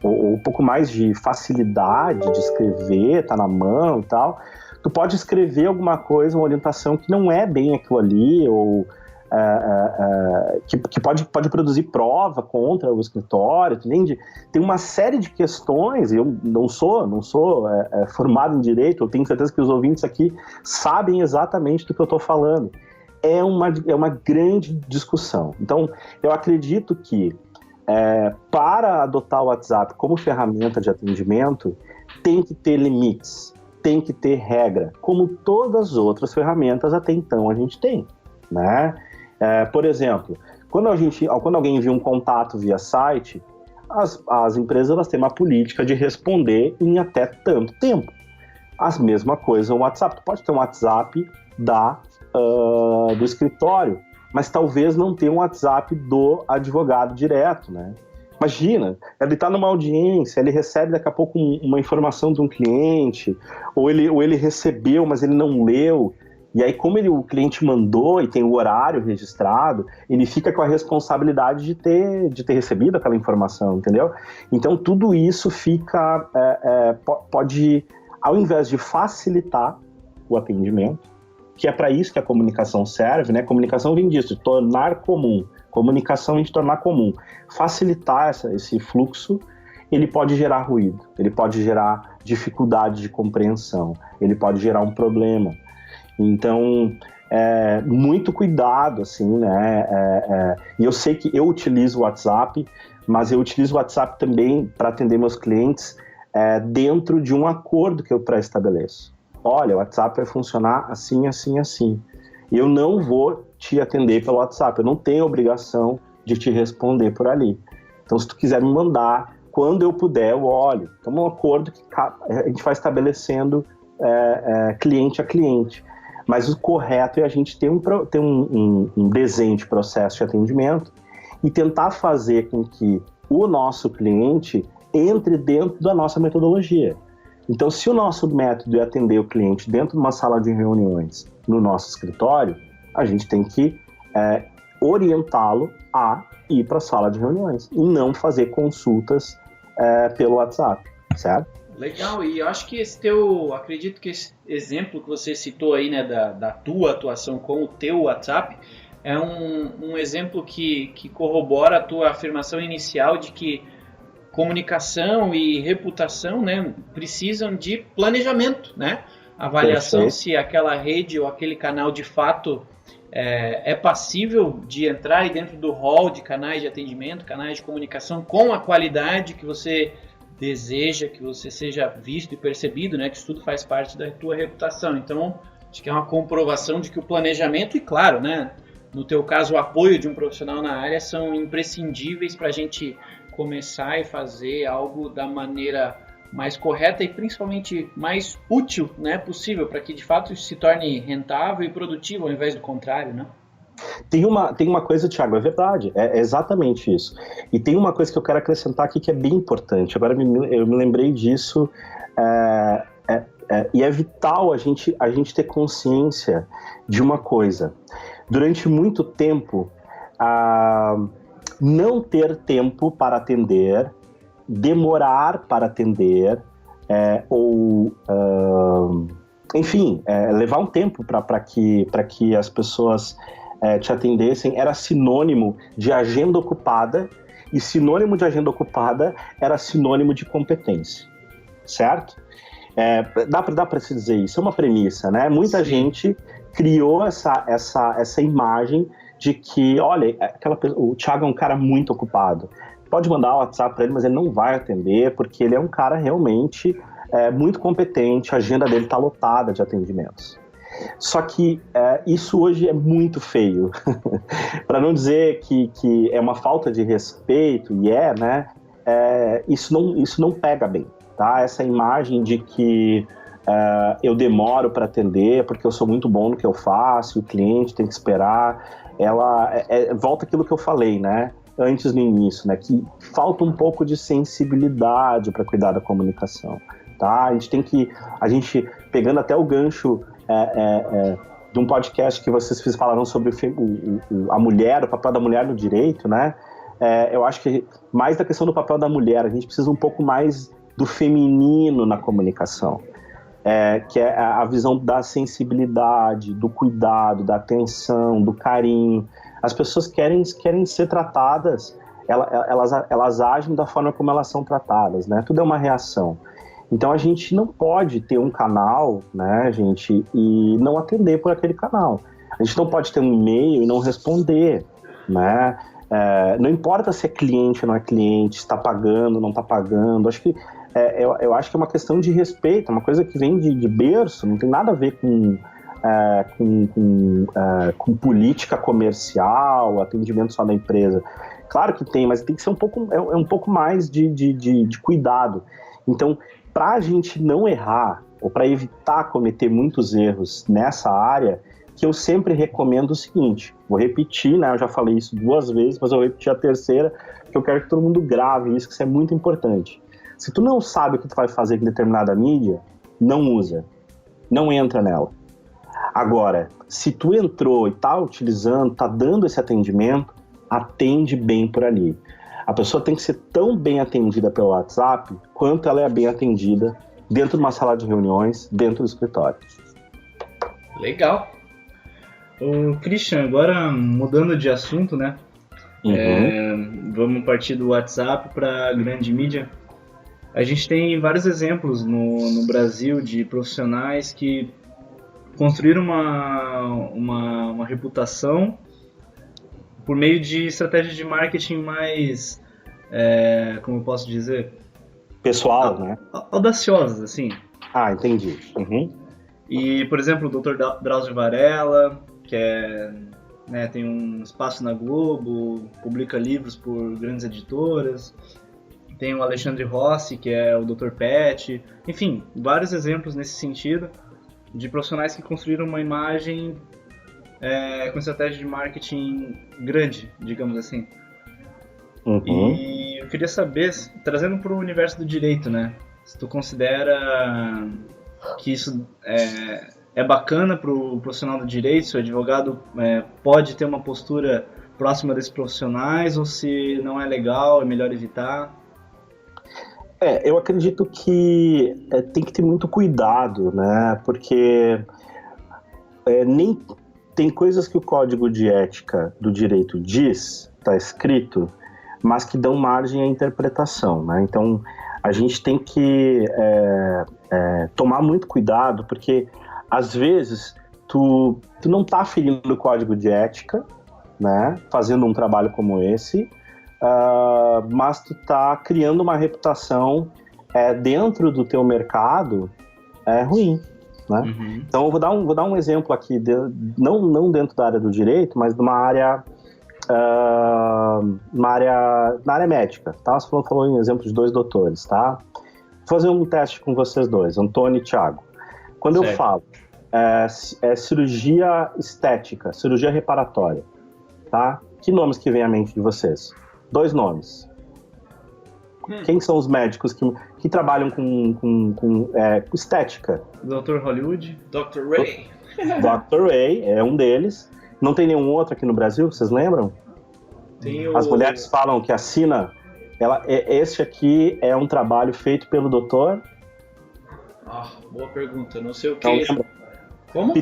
ou um pouco mais de facilidade de escrever, tá na mão e tal, tu pode escrever alguma coisa, uma orientação que não é bem aquilo ali, ou que pode produzir prova contra o escritório, entende? Tem uma série de questões, eu não sou formado em direito, eu tenho certeza que os ouvintes aqui sabem exatamente do que eu estou falando. É uma grande discussão. Então, eu acredito que para adotar o WhatsApp como ferramenta de atendimento, tem que ter limites, tem que ter regra, como todas as outras ferramentas até então a gente tem, né? Por exemplo, quando alguém envia um contato via site, as empresas elas têm uma política de responder em até tanto tempo. A mesma coisa o WhatsApp. Tu pode ter um WhatsApp do escritório, mas talvez não tenha um WhatsApp do advogado direto, né? Imagina, ele está numa audiência, ele recebe daqui a pouco uma informação de um cliente, ou ele recebeu, mas ele não leu, e aí como o cliente mandou e tem o horário registrado, ele fica com a responsabilidade de ter recebido aquela informação, entendeu? Então tudo isso fica, pode, ao invés de facilitar o atendimento, que é para isso que a comunicação serve, né? Comunicação vem disso, de tornar comum. Comunicação vem de tornar comum. Facilitar esse fluxo, ele pode gerar ruído, ele pode gerar dificuldade de compreensão, ele pode gerar um problema. Então, muito cuidado, assim, né? E eu sei que eu utilizo o WhatsApp, mas eu utilizo o WhatsApp também para atender meus clientes dentro de um acordo que eu pré-estabeleço. Olha, o WhatsApp vai funcionar assim, assim, assim. Eu não vou te atender pelo WhatsApp, eu não tenho obrigação de te responder por ali. Então, se tu quiser me mandar, quando eu puder, eu olho. Então, é um acordo que a gente vai estabelecendo cliente a cliente. Mas o correto é a gente ter um desenho de processo de atendimento e tentar fazer com que o nosso cliente entre dentro da nossa metodologia. Então, se o nosso método é atender o cliente dentro de uma sala de reuniões no nosso escritório, a gente tem que orientá-lo a ir para a sala de reuniões e não fazer consultas pelo WhatsApp, certo? Legal, e eu acho que acredito que esse exemplo que você citou aí, né, da tua atuação com o teu WhatsApp, é um exemplo que corrobora a tua afirmação inicial de que comunicação e reputação, né, precisam de planejamento, né? Avaliação. Perfeito. Se aquela rede ou aquele canal de fato é passível de entrar aí dentro do hall de canais de atendimento, canais de comunicação com a qualidade que você deseja, que você seja visto e percebido, né? Que isso tudo faz parte da tua reputação. Então, acho que é uma comprovação de que o planejamento e, claro, né, no teu caso, o apoio de um profissional na área são imprescindíveis para a gente começar e fazer algo da maneira mais correta e principalmente mais útil, né, possível, para que de fato se torne rentável e produtivo ao invés do contrário, né? Tem uma coisa, Thiago, é verdade, é exatamente isso. E tem uma coisa que eu quero acrescentar aqui que é bem importante. Agora eu me lembrei disso, e é vital a gente ter consciência de uma coisa. Durante muito tempo, não ter tempo para atender, demorar para atender, enfim, levar um tempo para que as pessoas te atendessem, era sinônimo de agenda ocupada, e sinônimo de agenda ocupada era sinônimo de competência, certo? Dá para se dizer isso, é uma premissa, né? Muita gente criou essa imagem de que, olha, o Thiago é um cara muito ocupado. Pode mandar o WhatsApp para ele, mas ele não vai atender, porque ele é um cara realmente muito competente, a agenda dele está lotada de atendimentos. Só que isso hoje é muito feio. Para não dizer que é uma falta de respeito, né? Isso não pega bem, tá? Essa imagem de que eu demoro para atender porque eu sou muito bom no que eu faço, o cliente tem que esperar, volta aquilo que eu falei, né? Antes no início, né? Que falta um pouco de sensibilidade para cuidar da comunicação, tá? A gente pegando até o gancho de um podcast que vocês falaram sobre a mulher, o papel da mulher no direito, né? Eu acho que mais da questão do papel da mulher, a gente precisa um pouco mais do feminino na comunicação, que é a visão da sensibilidade, do cuidado, da atenção, do carinho. As pessoas querem ser tratadas, elas agem da forma como elas são tratadas, né? Tudo é uma reação. Então a gente não pode ter um canal, né, gente, e não atender por aquele canal. A gente não pode ter um e-mail e não responder, né? Não importa se é cliente ou não é cliente, se está pagando, não está pagando. Acho que eu acho que é uma questão de respeito, é uma coisa que vem de berço, não tem nada a ver com política comercial, atendimento só da empresa. Claro que tem, mas tem que ser um pouco mais de cuidado. Então, para a gente não errar, ou para evitar cometer muitos erros nessa área, que eu sempre recomendo o seguinte, vou repetir, né, eu já falei isso 2 vezes, mas eu vou repetir a terceira, que que eu quero que todo mundo grave isso, que isso é muito importante. Se tu não sabe o que tu vai fazer com determinada mídia, não usa. Não entra nela. Agora, se tu entrou e tá utilizando, tá dando esse atendimento, atende bem por ali. A pessoa tem que ser tão bem atendida pelo WhatsApp quanto ela é bem atendida dentro de uma sala de reuniões, dentro do escritório. Legal. O Christian, agora mudando de assunto, né? Vamos partir do WhatsApp para a grande mídia. A gente tem vários exemplos no Brasil de profissionais que construíram uma reputação por meio de estratégias de marketing mais, como eu posso dizer? Pessoal, né? Audaciosas, assim. Ah, entendi. Uhum. E, por exemplo, o Dr. Drauzio Varela, que tem um espaço na Globo, publica livros por grandes editoras. Tem o Alexandre Rossi, que é o Dr. Pet. Enfim, vários exemplos nesse sentido de profissionais que construíram uma imagem com estratégia de marketing grande, digamos assim. Uhum. E eu queria saber, trazendo para o universo do direito, né? Se tu considera que isso é bacana para o profissional do direito, se o advogado pode ter uma postura próxima desses profissionais, ou se não é legal, é melhor evitar? Eu acredito que tem que ter muito cuidado, né? Porque nem tem coisas que o Código de Ética do Direito diz, está escrito, mas que dão margem à interpretação, né? Então, a gente tem que tomar muito cuidado, porque, às vezes, tu não está ferindo o Código de Ética, né? Fazendo um trabalho como esse, mas tu tá criando uma reputação dentro do teu mercado ruim, né? Uhum. Então eu vou dar um exemplo aqui, não dentro da área do direito, mas de uma área na área médica, tá? Você falou em exemplo de 2 doutores, tá? Vou fazer um teste com vocês dois, Antônio e Thiago. Quando eu falo cirurgia estética, cirurgia reparatória, tá? Que nomes que vem à mente de vocês? 2 nomes. Quem são os médicos que trabalham com estética? Dr. Hollywood. Dr. Ray. Dr. Ray é um deles. Não tem nenhum outro aqui no Brasil, vocês lembram? As mulheres falam que a Sina, esse aqui é um trabalho feito pelo doutor... boa pergunta, não sei o que. Então, como?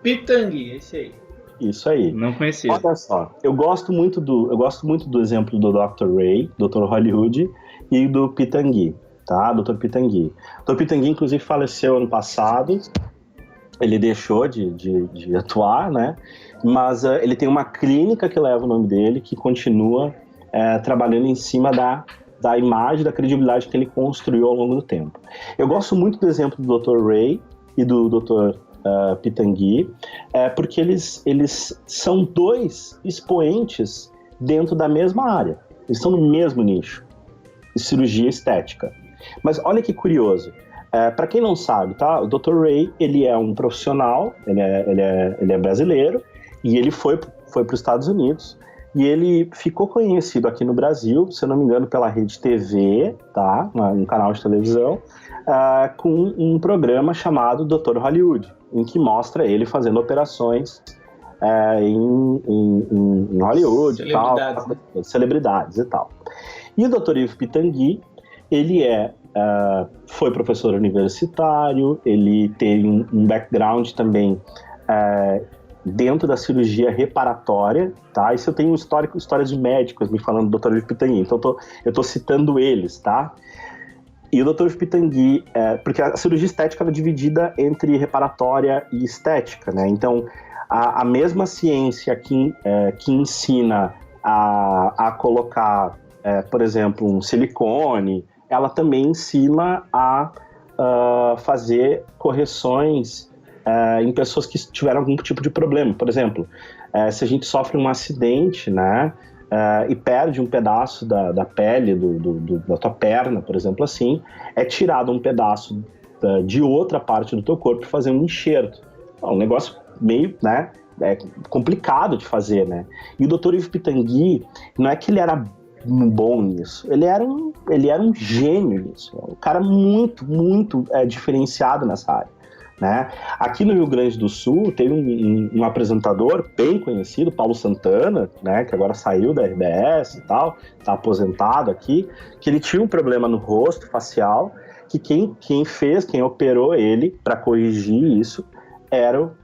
Pitangui, esse aí. Isso aí. Não conhecia. Olha só, eu gosto muito do exemplo do Dr. Ray, Dr. Hollywood e do Pitangui, tá? Dr. Pitangui. Dr. Pitangui, inclusive, faleceu ano passado. Ele deixou de atuar, né? Mas ele tem uma clínica que leva o nome dele, que continua trabalhando em cima da imagem, da credibilidade que ele construiu ao longo do tempo. Eu gosto muito do exemplo do Dr. Ray e do Dr. Pitangui, porque eles são 2 expoentes dentro da mesma área. Eles estão no mesmo nicho, de cirurgia estética. Mas olha que curioso, para quem não sabe, tá? O Dr. Ray, ele é um profissional, ele é brasileiro, e ele foi para os Estados Unidos, e ele ficou conhecido aqui no Brasil, se eu não me engano, pela Rede TV, tá? Um canal de televisão, com um programa chamado Dr. Hollywood, em que mostra ele fazendo operações em Hollywood, celebridades e tal. E o Dr. Ivo Pitangui, ele foi professor universitário, ele tem um background também dentro da cirurgia reparatória, tá? Isso eu tenho histórias de médicos me falando do Dr. Ivo Pitangui, então eu tô citando eles, tá? E o Dr. Pitangui, porque a cirurgia estética é dividida entre reparatória e estética, né? Então, a mesma ciência que ensina a colocar, por exemplo, um silicone, ela também ensina a fazer correções em pessoas que tiveram algum tipo de problema. Por exemplo, se a gente sofre um acidente, né? E perde um pedaço da pele da tua perna, por exemplo, assim, é tirado um pedaço de outra parte do teu corpo e fazer um enxerto. Um negócio meio, né, complicado de fazer, né? E o Dr. Yves Pitangui, não é que ele era bom nisso, ele era um gênio nisso, um cara muito, muito diferenciado nessa área, né? Aqui no Rio Grande do Sul tem um apresentador bem conhecido, Paulo Santana, né, que agora saiu da RBS e tal, está aposentado aqui, que ele tinha um problema no rosto facial, que quem operou ele para corrigir isso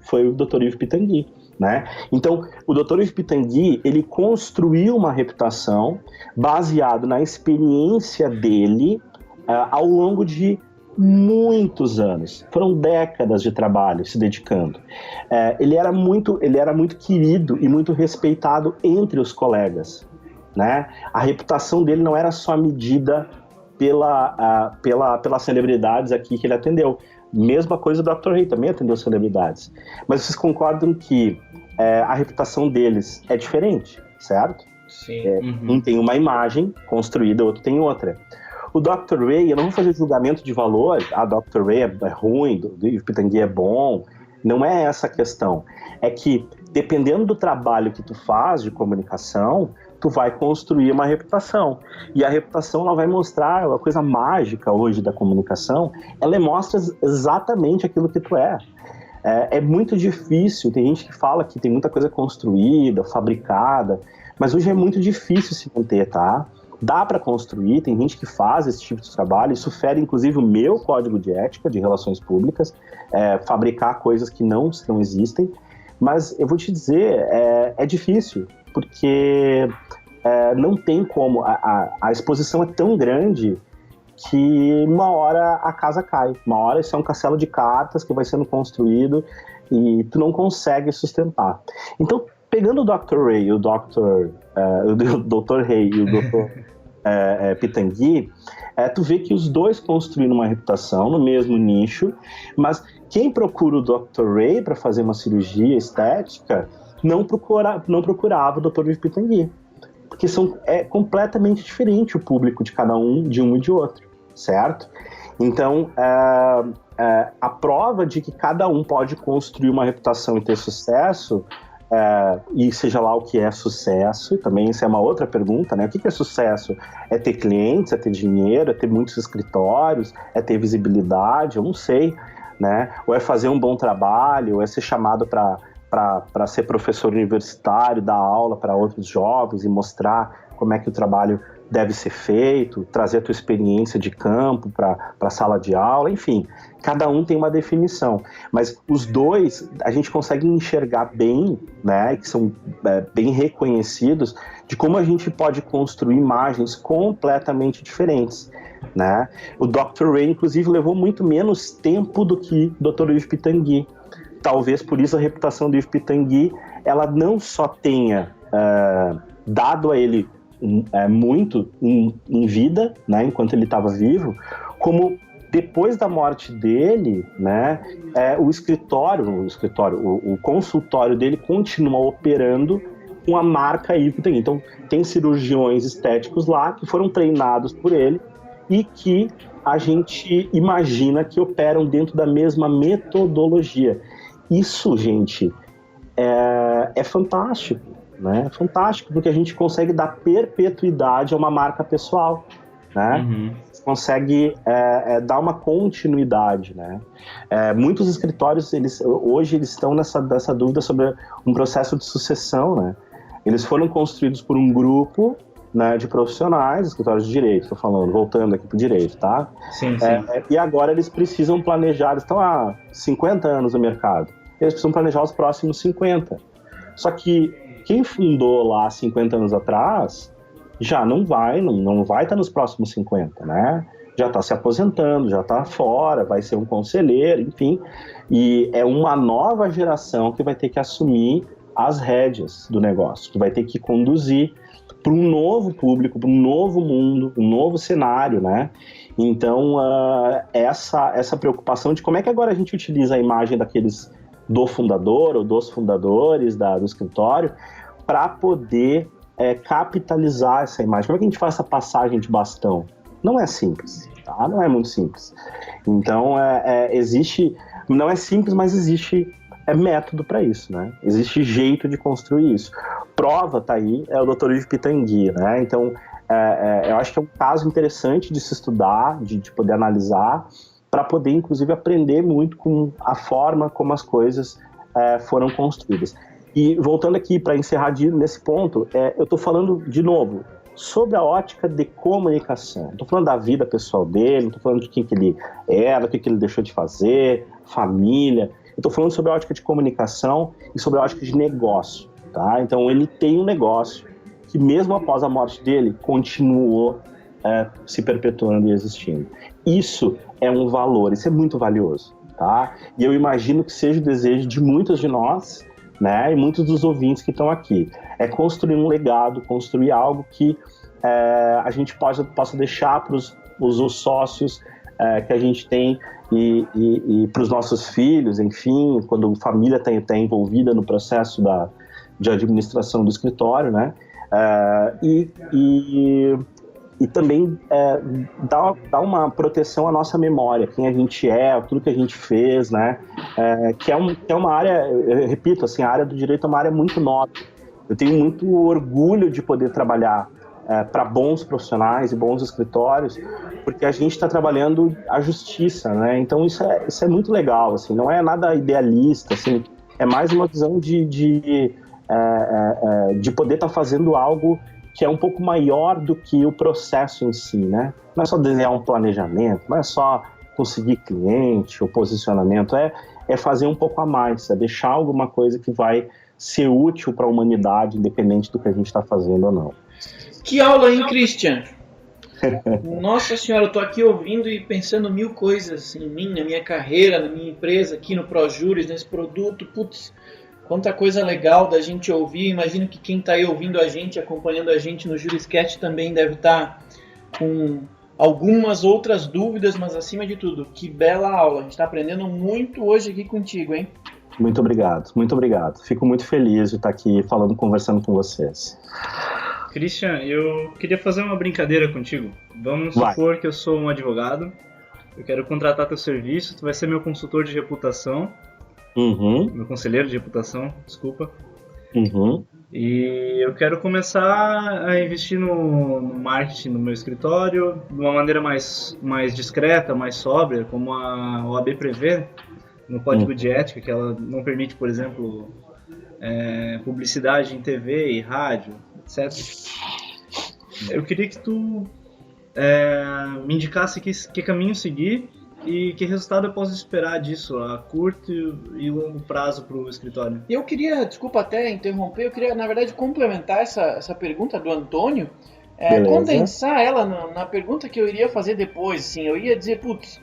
foi o Dr. Yves Pitangui, né? Então, o Dr. Yves Pitangui, ele construiu uma reputação baseado na experiência dele ao longo de muitos anos. Foram décadas de trabalho se dedicando. Ele era muito querido e muito respeitado entre os colegas, né? A reputação dele não era só medida pelas celebridades aqui que ele atendeu. Mesma coisa do Dr. Ray, também atendeu celebridades. Mas vocês concordam que a reputação deles é diferente, certo? Sim. Um tem uma imagem construída, o outro tem outra. O Dr. Ray, eu não vou fazer julgamento de valor, Dr. Ray é ruim, o Pitangui é bom, não é essa a questão. É que, dependendo do trabalho que tu faz de comunicação, tu vai construir uma reputação. E a reputação, ela vai mostrar a coisa mágica hoje da comunicação, ela mostra exatamente aquilo que tu é. É muito difícil, tem gente que fala que tem muita coisa construída, fabricada, mas hoje é muito difícil se manter, tá? Dá para construir, tem gente que faz esse tipo de trabalho, isso fere inclusive o meu código de ética de relações públicas, fabricar coisas que não existem, mas eu vou te dizer, é difícil, porque não tem como, a exposição é tão grande que uma hora a casa cai, uma hora isso é um castelo de cartas que vai sendo construído e tu não consegue sustentar. Então, pegando o Dr. Ray, o Dr. Ray e o Dr. Pitangui, tu vê que os dois construíram uma reputação no mesmo nicho, mas quem procura o Dr. Ray para fazer uma cirurgia estética não procurava o Dr. Yves Pitangui, porque é completamente diferente o público de cada um, de um e de outro, certo? Então, a prova de que cada um pode construir uma reputação e ter sucesso, e seja lá o que é sucesso, também isso é uma outra pergunta, né? O que é sucesso? É ter clientes, é ter dinheiro, é ter muitos escritórios, é ter visibilidade, eu não sei, né? Ou é fazer um bom trabalho, ou é ser chamado para ser professor universitário, dar aula para outros jovens e mostrar como é que o trabalho deve ser feito, trazer a tua experiência de campo para a sala de aula, enfim, cada um tem uma definição, mas os dois a gente consegue enxergar bem, né, que são bem reconhecidos, de como a gente pode construir imagens completamente diferentes, né? O Dr. Ray, inclusive, levou muito menos tempo do que o Dr. Yves Pitangui. Talvez por isso a reputação do Yves Pitangui, ela não só tenha dado a ele muito em vida, né, enquanto ele estava vivo, como depois da morte dele, né, o consultório dele continua operando com a marca Yves Pitangui. Então, tem cirurgiões estéticos lá que foram treinados por ele e que a gente imagina que operam dentro da mesma metodologia. Isso, gente, é fantástico, né? É fantástico, porque a gente consegue dar perpetuidade a uma marca pessoal, né? Uhum. Consegue dar uma continuidade, né? Muitos escritórios, hoje eles estão nessa dúvida sobre um processo de sucessão, né? Eles foram construídos por um grupo, né, de profissionais, escritórios de direito, estou falando, voltando aqui para o direito, tá? Sim. E agora eles precisam planejar, eles estão há 50 anos no mercado, eles precisam planejar os próximos 50. Só que quem fundou lá 50 anos atrás já não vai estar nos próximos 50, né? Já está se aposentando, já está fora, vai ser um conselheiro, enfim. E é uma nova geração que vai ter que assumir as rédeas do negócio, que vai ter que conduzir para um novo público, para um novo mundo, um novo cenário, né? Então, essa preocupação de como é que agora a gente utiliza a imagem do fundador ou dos fundadores do escritório para poder capitalizar essa imagem. Como é que a gente faz essa passagem de bastão? Não é simples, tá? Não é muito simples. Então, não é simples, mas existe método para isso, né? Existe jeito de construir isso. Prova tá aí, é o Dr. Yves Pitangui, né? Então, eu acho que é um caso interessante de se estudar, de poder analisar, para poder, inclusive, aprender muito com a forma como as coisas foram construídas. E voltando aqui para encerrar nesse ponto, eu estou falando, de novo, sobre a ótica de comunicação. Estou falando da vida pessoal dele, estou falando de quem que ele era, o que ele deixou de fazer, família. Eu estou falando sobre a ótica de comunicação e sobre a ótica de negócio. Tá? Então, ele tem um negócio que, mesmo após a morte dele, continuou se perpetuando e existindo. Isso é um valor, isso é muito valioso. Tá? E eu imagino que seja o desejo de muitos de nós, né, e muitos dos ouvintes que estão aqui. É construir um legado, construir algo que a gente possa deixar para os sócios que a gente tem e para os nossos filhos, enfim, quando a família está envolvida no processo de administração do escritório, né, e também dar uma proteção à nossa memória, quem a gente é, tudo que a gente fez, né? Que é uma área, eu repito, assim, a área do direito é uma área muito nobre. Eu tenho muito orgulho de poder trabalhar para bons profissionais e bons escritórios, porque a gente está trabalhando a justiça, né? Então isso é muito legal, assim, não é nada idealista, assim, é mais uma visão de poder estar fazendo algo que é um pouco maior do que o processo em si, né? Não é só desenhar um planejamento, não é só conseguir cliente ou posicionamento, é fazer um pouco a mais, é deixar alguma coisa que vai ser útil para a humanidade, independente do que a gente está fazendo ou não. Que aula, hein, Christian? Nossa senhora, eu tô aqui ouvindo e pensando mil coisas em mim, na minha carreira, na minha empresa, aqui no ProJuris, nesse produto, putz, quanta coisa legal da gente ouvir. Imagino que quem está aí ouvindo a gente, acompanhando a gente no Juriscast também deve estar com algumas outras dúvidas, mas acima de tudo, que bela aula. A gente está aprendendo muito hoje aqui contigo, hein? Muito obrigado, muito obrigado. Fico muito feliz de estar aqui conversando com vocês. Christian, eu queria fazer uma brincadeira contigo. Vamos supor que eu sou um advogado, eu quero contratar teu serviço, tu vai ser meu consultor de reputação. Uhum. Meu conselheiro de reputação, desculpa. Uhum. E eu quero começar a investir no marketing no meu escritório de uma maneira mais discreta, mais sóbria, como a OAB prevê no Código de Ética, que ela não permite, por exemplo, publicidade em TV e rádio, etc. Eu queria que tu me indicasse que caminho seguir e que resultado eu posso esperar disso a curto e longo prazo para o escritório. Eu queria, desculpa até interromper, eu queria, na verdade, complementar essa pergunta do Antônio, condensar ela na pergunta que eu iria fazer depois. Assim, eu ia dizer, putz,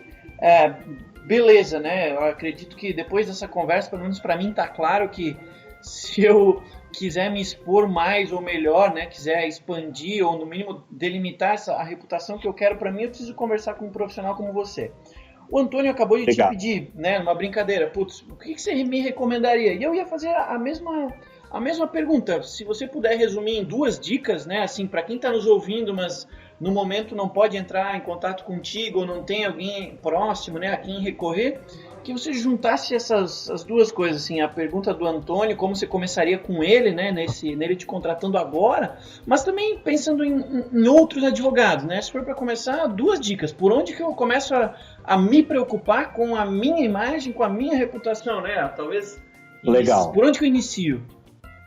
beleza, né? Eu acredito que depois dessa conversa, pelo menos para mim, tá claro que se eu quiser me expor mais ou melhor, né, quiser expandir ou no mínimo delimitar a reputação que eu quero para mim, eu preciso conversar com um profissional como você. O Antônio acabou de te pedir, né, numa brincadeira, putz, o que você me recomendaria? E eu ia fazer a mesma pergunta. Se você puder resumir em 2 dicas, né, assim, para quem está nos ouvindo, mas no momento não pode entrar em contato contigo ou não tem alguém próximo, né, a quem recorrer, que você juntasse as 2 coisas, assim, a pergunta do Antônio, como você começaria com ele, né, nele te contratando agora, mas também pensando em outros advogados, né, se for para começar, 2 dicas, por onde que eu começo a me preocupar com a minha imagem, com a minha reputação, né, talvez, legal. Por onde que eu inicio?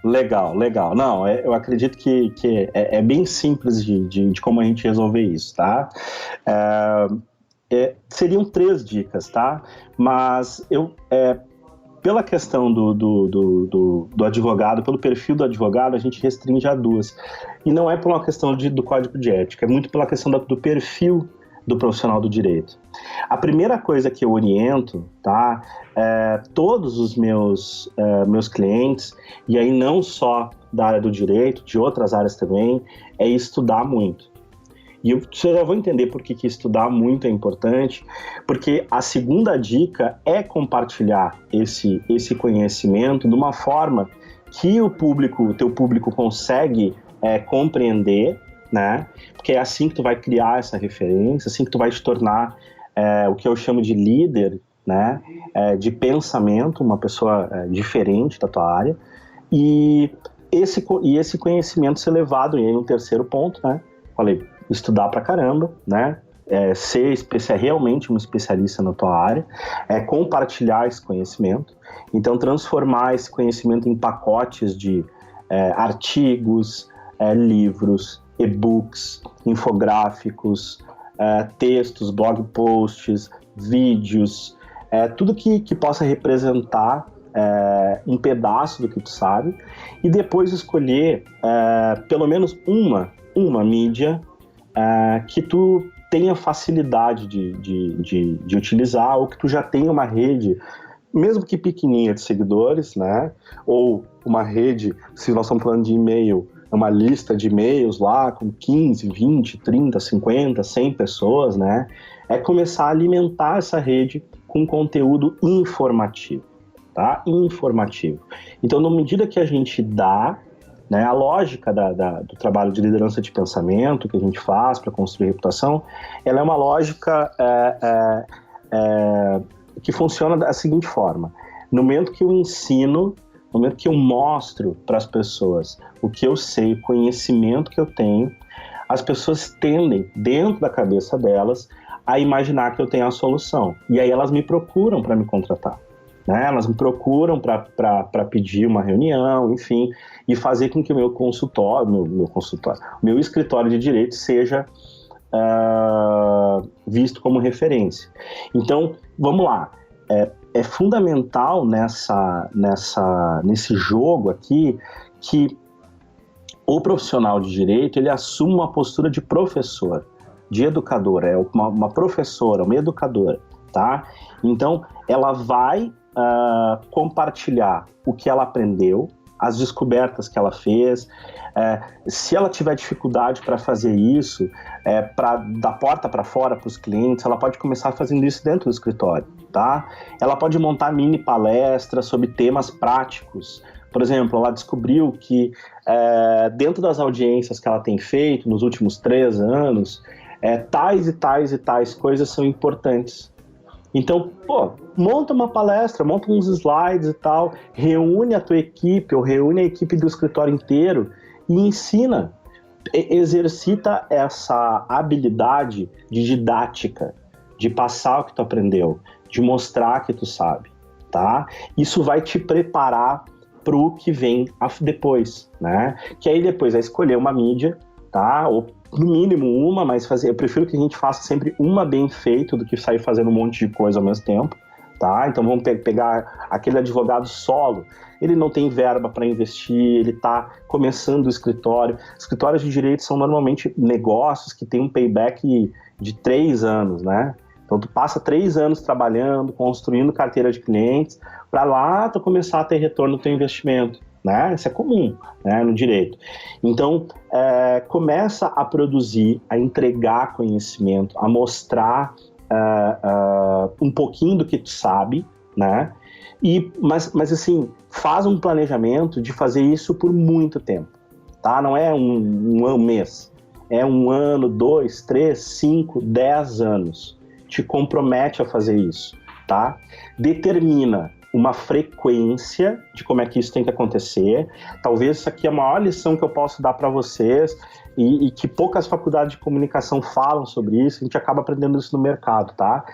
Legal. Não, eu acredito que é bem simples de como a gente resolver isso, tá? Seriam 3 dicas, tá? Mas pela questão do advogado, pelo perfil do advogado, a gente restringe a 2. E não é por uma questão do código de ética, é muito pela questão do perfil do profissional do direito. A primeira coisa que eu oriento, tá? Todos os meus clientes, e aí não só da área do direito, de outras áreas também, é estudar muito. E você já vai entender por que estudar muito é importante, porque a segunda dica é compartilhar esse conhecimento de uma forma que o teu público consegue compreender, né? Porque é assim que tu vai criar essa referência, assim que tu vai te tornar o que eu chamo de líder, né, de pensamento, uma pessoa diferente da tua área, e esse conhecimento ser levado, e aí no terceiro ponto, né, falei, estudar pra caramba, né, ser realmente um especialista na tua área, compartilhar esse conhecimento, então transformar esse conhecimento em pacotes de artigos, livros, e-books, infográficos, textos, blog posts, vídeos, tudo que possa representar um pedaço do que tu sabe, e depois escolher pelo menos uma mídia que tu tenha facilidade de utilizar, ou que tu já tenha uma rede, mesmo que pequenininha, de seguidores, né? Ou uma rede, se nós estamos falando de e-mail, uma lista de e-mails lá com 15, 20, 30, 50, 100 pessoas, né? Começar a alimentar essa rede com conteúdo informativo, tá? Informativo. Então, na medida que a gente dá, né, a lógica do trabalho de liderança de pensamento que a gente faz para construir reputação, ela é uma lógica que funciona da seguinte forma: no momento que eu ensino, no momento que eu mostro para as pessoas o que eu sei, o conhecimento que eu tenho, as pessoas tendem, dentro da cabeça delas, a imaginar que eu tenho a solução. E aí elas me procuram para me contratar, né? Elas me procuram para pedir uma reunião, enfim, e fazer com que o meu escritório de direito seja visto como referência. Então, vamos lá. É fundamental nesse jogo aqui que o profissional de direito ele assuma uma postura de professor, de educador, uma professora, uma educadora, tá? Então, ela vai compartilhar o que ela aprendeu, as descobertas que ela fez. Se ela tiver dificuldade para fazer isso, da porta para fora para os clientes, ela pode começar fazendo isso dentro do escritório, tá? Ela pode montar mini palestras sobre temas práticos. Por exemplo, ela descobriu que dentro das audiências que ela tem feito nos últimos 3 anos, tais e tais e tais coisas são importantes. Então, monta uma palestra, monta uns slides e tal, reúne a tua equipe ou reúne a equipe do escritório inteiro e ensina, exercita essa habilidade de didática, de passar o que tu aprendeu, de mostrar que tu sabe, tá? Isso vai te preparar para o que vem depois, né? Que aí depois é escolher uma mídia, tá? Ou no mínimo uma, mas eu prefiro que a gente faça sempre uma bem feita do que sair fazendo um monte de coisa ao mesmo tempo, tá? Então vamos pegar aquele advogado solo, ele não tem verba para investir, ele está começando o escritório. Escritórios de direito são normalmente negócios que têm um payback de 3 anos, né? Então tu passa 3 anos trabalhando, construindo carteira de clientes, para lá tu começar a ter retorno do teu investimento, né? Isso é comum, né, no direito. Então, começa a produzir, a entregar conhecimento, a mostrar um pouquinho do que tu sabe, né? Mas assim, faz um planejamento de fazer isso por muito tempo, tá? Não é um mês, é 1 ano, 2, 3, 5, 10 anos. Te compromete a fazer isso, tá? Determina uma frequência de como é que isso tem que acontecer. Talvez isso aqui é a maior lição que eu posso dar para vocês e que poucas faculdades de comunicação falam sobre isso, a gente acaba aprendendo isso no mercado, tá?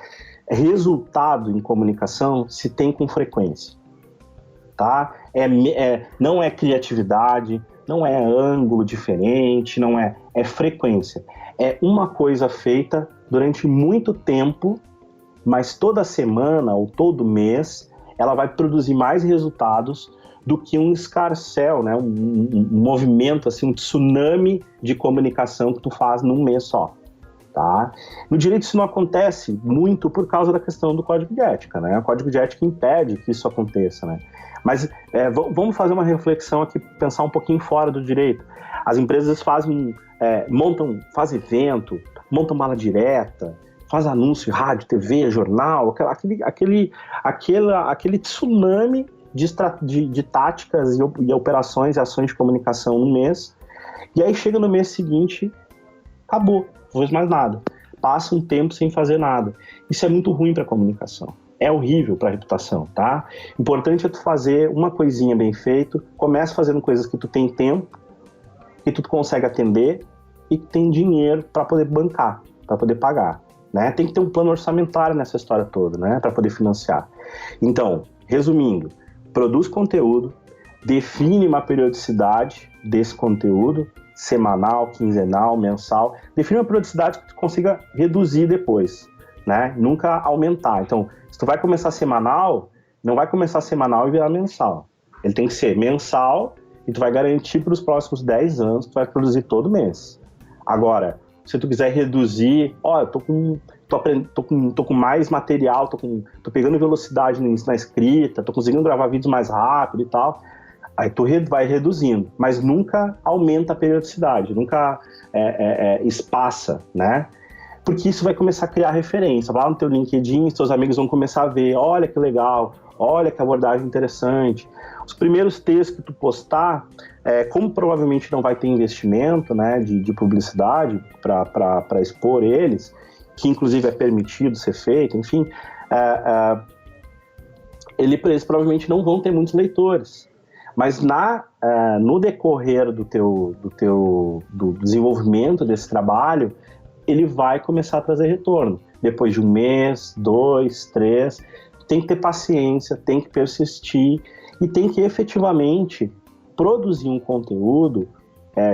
Resultado em comunicação se tem com frequência, tá? Não é criatividade, não é ângulo diferente, não é frequência. É uma coisa feita durante muito tempo, mas toda semana ou todo mês ela vai produzir mais resultados do que um escarcéu, né? um movimento, assim, um tsunami de comunicação que tu faz num mês só. Tá? No direito isso não acontece muito por causa da questão do código de ética, né? O código de ética impede que isso aconteça, né? Mas vamos fazer uma reflexão aqui, pensar um pouquinho fora do direito. As empresas fazem evento, montam mala direta, faz anúncio, rádio, TV, jornal, aquele tsunami de táticas e operações e ações de comunicação no mês, e aí chega no mês seguinte, acabou, não faz mais nada. Passa um tempo sem fazer nada. Isso é muito ruim para a comunicação, é horrível para a reputação, tá? Importante é tu fazer uma coisinha bem feito, começa fazendo coisas que tu tem tempo, que tu consegue atender e que tem dinheiro para poder bancar, para poder pagar, né? Tem que ter um plano orçamentário nessa história toda, né? Para poder financiar. Então, resumindo, produz conteúdo, define uma periodicidade desse conteúdo, semanal, quinzenal, mensal, define uma periodicidade que tu consiga reduzir depois, né? Nunca aumentar. Então, se tu vai começar semanal, não vai começar semanal e virar mensal. Ele tem que ser mensal e tu vai garantir para os próximos 10 anos que tu vai produzir todo mês. Agora, se tu quiser reduzir, eu tô com mais material, tô pegando velocidade na escrita, tô conseguindo gravar vídeos mais rápido e tal, aí tu vai reduzindo, mas nunca aumenta a periodicidade, nunca espaça, né? Porque isso vai começar a criar referência. Lá no teu LinkedIn, seus amigos vão começar a ver, olha que legal, olha que abordagem interessante. Os primeiros textos que tu postar, como provavelmente não vai ter investimento, né, de publicidade para expor eles, que inclusive é permitido ser feito, enfim, eles provavelmente não vão ter muitos leitores. Mas no decorrer do desenvolvimento desse trabalho, ele vai começar a trazer retorno. Depois de 1 mês, 2, 3, tem que ter paciência, tem que persistir e tem que efetivamente produzir um conteúdo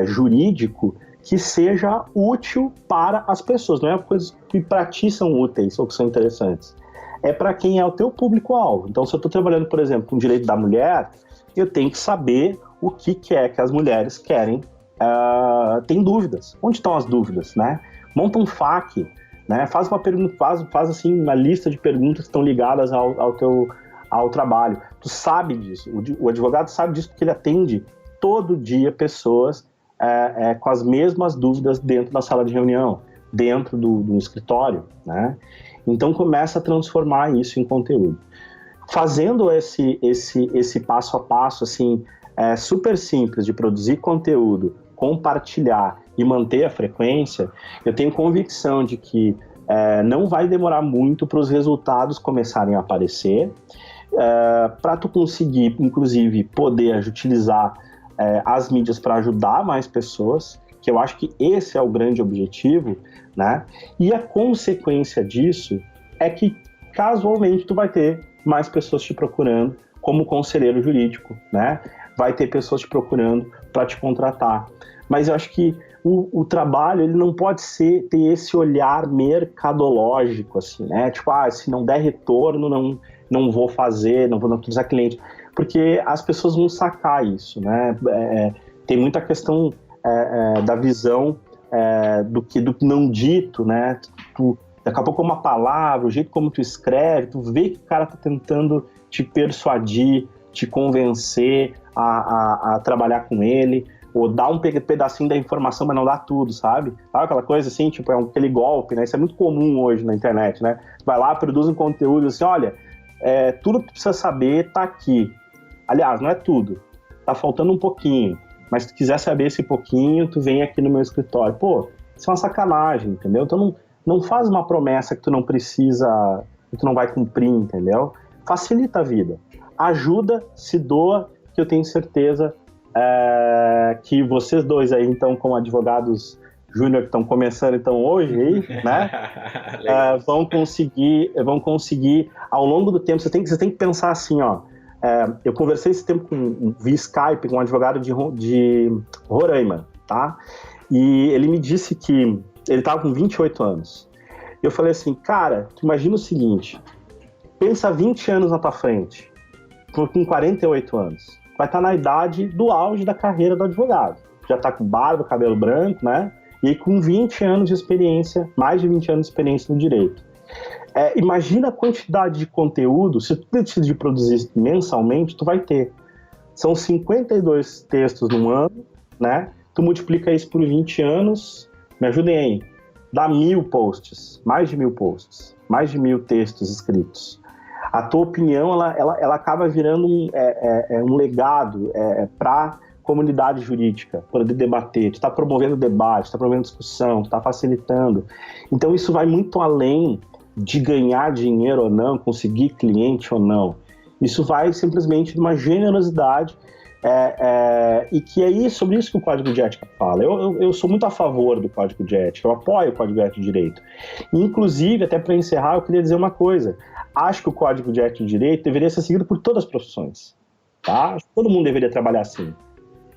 jurídico que seja útil para as pessoas. Não é coisas que para ti são úteis ou que são interessantes. É para quem é o teu público-alvo. Então, se eu estou trabalhando, por exemplo, com o direito da mulher, eu tenho que saber o que é que as mulheres querem, tem dúvidas. Onde estão as dúvidas, né? Monta um FAQ, né? Faz uma pergunta, faz assim uma lista de perguntas que estão ligadas ao trabalho. Tu sabe disso, o advogado sabe disso porque ele atende todo dia pessoas com as mesmas dúvidas dentro da sala de reunião, dentro do escritório, né? Então começa a transformar isso em conteúdo. Fazendo esse passo a passo assim, super simples de produzir conteúdo, compartilhar e manter a frequência, eu tenho convicção de que não vai demorar muito para os resultados começarem a aparecer, para tu conseguir, inclusive, poder utilizar as mídias para ajudar mais pessoas, que eu acho que esse é o grande objetivo, né? E a consequência disso é que, casualmente, tu vai ter mais pessoas te procurando como conselheiro jurídico, né? Vai ter pessoas te procurando para te contratar. Mas eu acho que o trabalho, ele não pode ter esse olhar mercadológico, assim, né? Tipo, se não der retorno, não vou fazer, não vou utilizar cliente. Porque as pessoas vão sacar isso, né? Tem muita questão da visão do que não dito, né? Daqui a pouco uma palavra, o jeito como tu escreve, tu vê que o cara tá tentando te persuadir, te convencer a trabalhar com ele, ou dar um pedacinho da informação, mas não dá tudo, sabe? Sabe aquela coisa assim, tipo, aquele golpe, né? Isso é muito comum hoje na internet, né? Vai lá, produz um conteúdo assim, olha, tudo que tu precisa saber tá aqui. Aliás, não é tudo, tá faltando um pouquinho, mas se tu quiser saber esse pouquinho, tu vem aqui no meu escritório. Pô, isso é uma sacanagem, entendeu? Então não faz uma promessa que tu não precisa, que tu não vai cumprir, entendeu? Facilita a vida. Ajuda, se doa, que eu tenho certeza que vocês dois aí, então, como advogados júnior que estão começando então hoje aí, né? Vão conseguir ao longo do tempo. Você tem que pensar assim, ó. Eu conversei esse tempo via Skype com um advogado de Roraima, tá? E ele me disse que ele estava com 28 anos. Eu falei assim, cara, tu imagina o seguinte, pensa 20 anos na tua frente, com 48 anos. Vai estar na idade do auge da carreira do advogado. Já está com barba, cabelo branco, né? E aí com 20 anos de experiência, mais de 20 anos de experiência no direito. Imagina a quantidade de conteúdo, se tu decidir produzir mensalmente, tu vai ter. São 52 textos num ano, né? Tu multiplica isso por 20 anos, me ajudem aí, dá 1.000 posts, mais de 1.000 posts, mais de 1.000 textos escritos. A tua opinião, ela acaba virando um legado para a comunidade jurídica, poder debater. Tu está promovendo debate, tu está promovendo discussão, tu está facilitando. Então isso vai muito além de ganhar dinheiro ou não, conseguir cliente ou não. Isso vai simplesmente de uma generosidade e que é sobre isso que o Código de Ética fala. Eu sou muito a favor do Código de Ética, eu apoio o Código de Ética de Direito. Inclusive, até para encerrar, eu queria dizer uma coisa. Acho que o Código de Ética de Direito deveria ser seguido por todas as profissões. Tá? Todo mundo deveria trabalhar assim.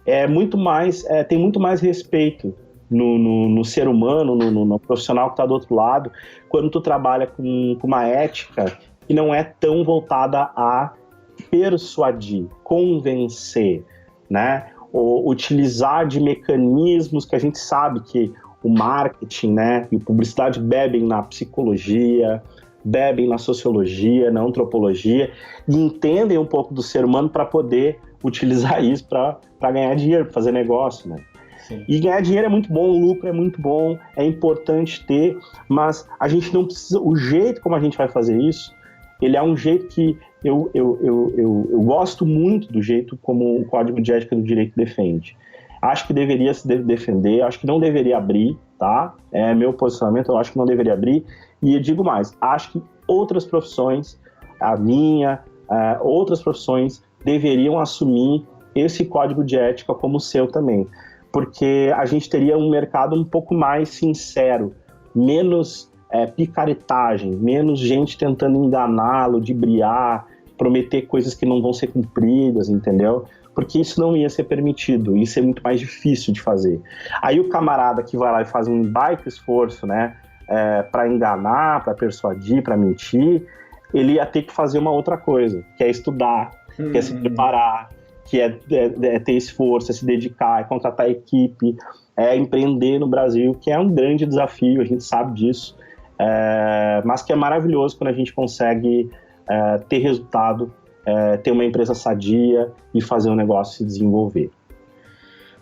Tem muito mais respeito no ser humano, no profissional que está do outro lado, quando tu trabalha com uma ética que não é tão voltada a persuadir, convencer, né? Ou utilizar de mecanismos que a gente sabe que o marketing, né, e a publicidade bebem na psicologia, bebem na sociologia, na antropologia, e entendem um pouco do ser humano para poder utilizar isso para ganhar dinheiro, para fazer negócio, né? Sim. E ganhar dinheiro é muito bom, o lucro é muito bom, é importante ter, mas a gente não precisa... O jeito como a gente vai fazer isso, ele é um jeito que eu gosto muito do jeito como o Código de Ética do Direito defende. Acho que deveria se defender, acho que não deveria abrir, tá? É meu posicionamento, eu acho que não deveria abrir. E eu digo mais, acho que outras profissões, a minha, outras profissões, deveriam assumir esse Código de Ética como seu também. Porque a gente teria um mercado um pouco mais sincero, menos picaretagem, menos gente tentando enganá-lo, ludibriar, prometer coisas que não vão ser cumpridas, entendeu? Porque isso não ia ser permitido, ia ser muito mais difícil de fazer. Aí o camarada que vai lá e faz um baita esforço, né, para enganar, para persuadir, para mentir, ele ia ter que fazer uma outra coisa, que é estudar, que é se preparar, que é ter esforço, é se dedicar, é contratar equipe, é empreender no Brasil, que é um grande desafio, a gente sabe disso, mas que é maravilhoso quando a gente consegue ter resultado, ter uma empresa sadia e fazer o negócio se desenvolver.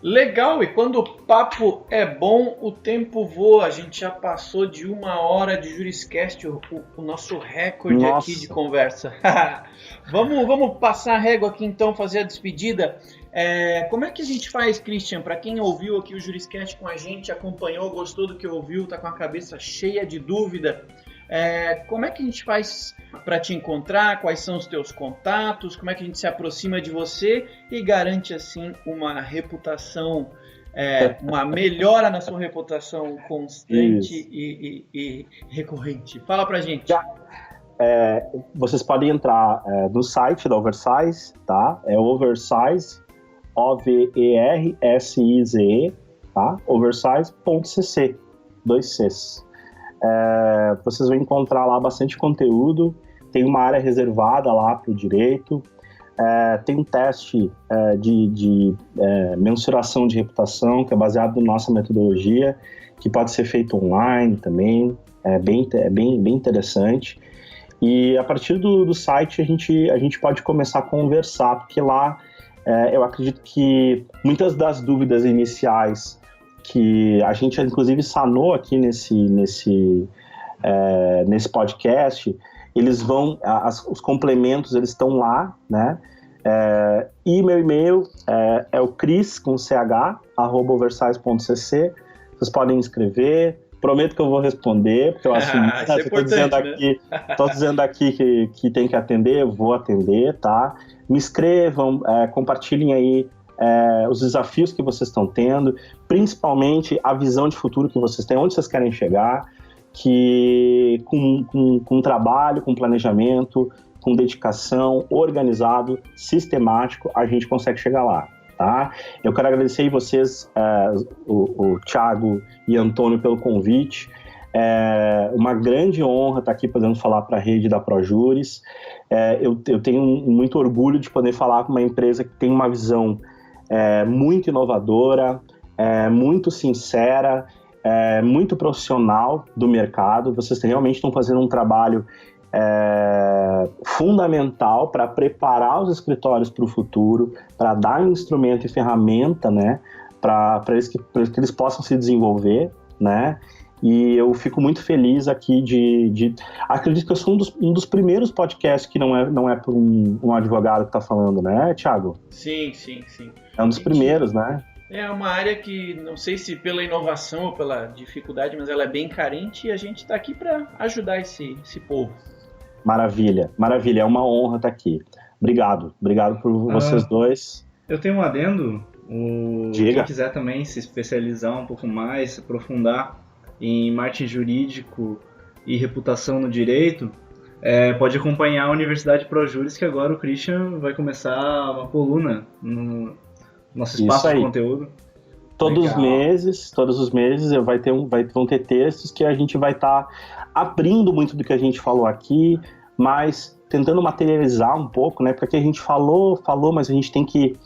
Legal, e quando o papo é bom, o tempo voa. A gente já passou de 1 hora de Juriscast, o nosso recorde aqui de conversa. Vamos passar a régua aqui então, fazer a despedida. Como é que a gente faz, Christian? Para quem ouviu aqui o Juriscast com a gente, acompanhou, gostou do que ouviu, tá com a cabeça cheia de dúvida, como é que a gente faz para te encontrar? Quais são os teus contatos? Como é que a gente se aproxima de você e garante assim uma reputação, uma melhora na sua reputação constante e recorrente? Fala pra gente. Vocês podem entrar no site da Oversize, tá? É Oversize, OVERSIZE, tá? Oversize.cc, 2 Cs. Vocês vão encontrar lá bastante conteúdo, tem uma área reservada lá para o direito, tem um teste de mensuração de reputação, que é baseado na nossa metodologia, que pode ser feito online também, é bem interessante. E a partir do site a gente pode começar a conversar, porque lá eu acredito que muitas das dúvidas iniciais que a gente inclusive sanou aqui nesse podcast, eles vão, os complementos eles estão lá, né? E meu e-mail é o chris, com ch, @oversize.cc. Vocês podem escrever, prometo que eu vou responder, porque eu assumi, estou dizendo aqui que tem que atender, eu vou atender, tá? Me escrevam, compartilhem aí os desafios que vocês estão tendo, principalmente a visão de futuro que vocês têm, onde vocês querem chegar, que com trabalho, com planejamento, com dedicação, organizado, sistemático, a gente consegue chegar lá, tá? Eu quero agradecer a vocês, o Thiago e Antônio, pelo convite. É uma grande honra estar aqui podendo falar para a rede da ProJuris. Eu tenho muito orgulho de poder falar com uma empresa que tem uma visão muito inovadora, muito sincera, muito profissional do mercado. Vocês realmente estão fazendo um trabalho fundamental para preparar os escritórios para o futuro, para dar instrumento e ferramenta, né, para que eles possam se desenvolver, né? E eu fico muito feliz aqui acredito que eu sou um dos primeiros podcasts que não é por um advogado que está falando, né, Thiago? Sim. É um dos primeiros, né? É uma área que, não sei se pela inovação ou pela dificuldade, mas ela é bem carente e a gente está aqui para ajudar esse povo. Maravilha, maravilha. É uma honra estar aqui. Obrigado por vocês dois. Eu tenho um adendo. Diga. Quem quiser também se especializar um pouco mais, se aprofundar em marketing jurídico e reputação no direito, pode acompanhar a Universidade ProJuris, que agora o Christian vai começar uma coluna no nosso espaço de conteúdo. Todos os meses vão ter textos que a gente vai estar abrindo muito do que a gente falou aqui, mas tentando materializar um pouco, né? Porque a gente falou, mas a gente tem que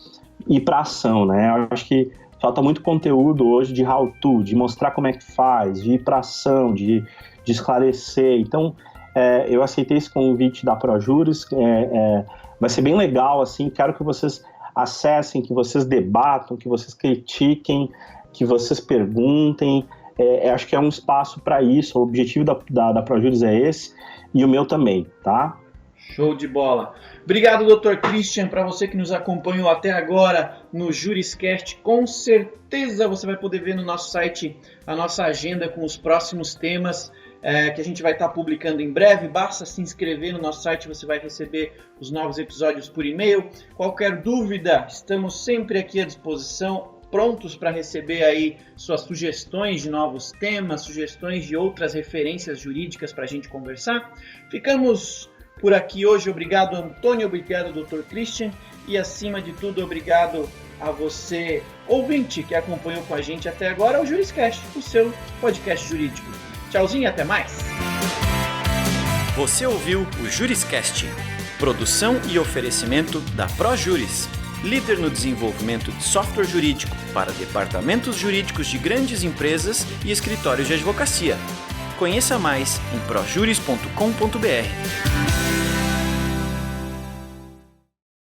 ir para ação, né? Eu acho que falta muito conteúdo hoje de how to, de mostrar como é que faz, de ir para ação, de esclarecer. Então, eu aceitei esse convite da ProJuris, vai ser bem legal, assim, quero que vocês acessem, que vocês debatam, que vocês critiquem, que vocês perguntem. Acho que é um espaço para isso, o objetivo da ProJuris é esse, e o meu também, tá? Show de bola. Obrigado, Dr. Christian, para você que nos acompanhou até agora no JurisCast. Com certeza você vai poder ver no nosso site a nossa agenda com os próximos temas que a gente vai estar publicando em breve. Basta se inscrever no nosso site, você vai receber os novos episódios por e-mail. Qualquer dúvida, estamos sempre aqui à disposição, prontos para receber aí suas sugestões de novos temas, sugestões de outras referências jurídicas para a gente conversar. Ficamos por aqui hoje. Obrigado, Antônio, obrigado, Dr. Christian, e acima de tudo, obrigado a você, ouvinte, que acompanhou com a gente até agora o JurisCast, o seu podcast jurídico. Tchauzinho e até mais! Você ouviu o JurisCast, produção e oferecimento da ProJuris, líder no desenvolvimento de software jurídico para departamentos jurídicos de grandes empresas e escritórios de advocacia. Conheça mais em projuris.com.br.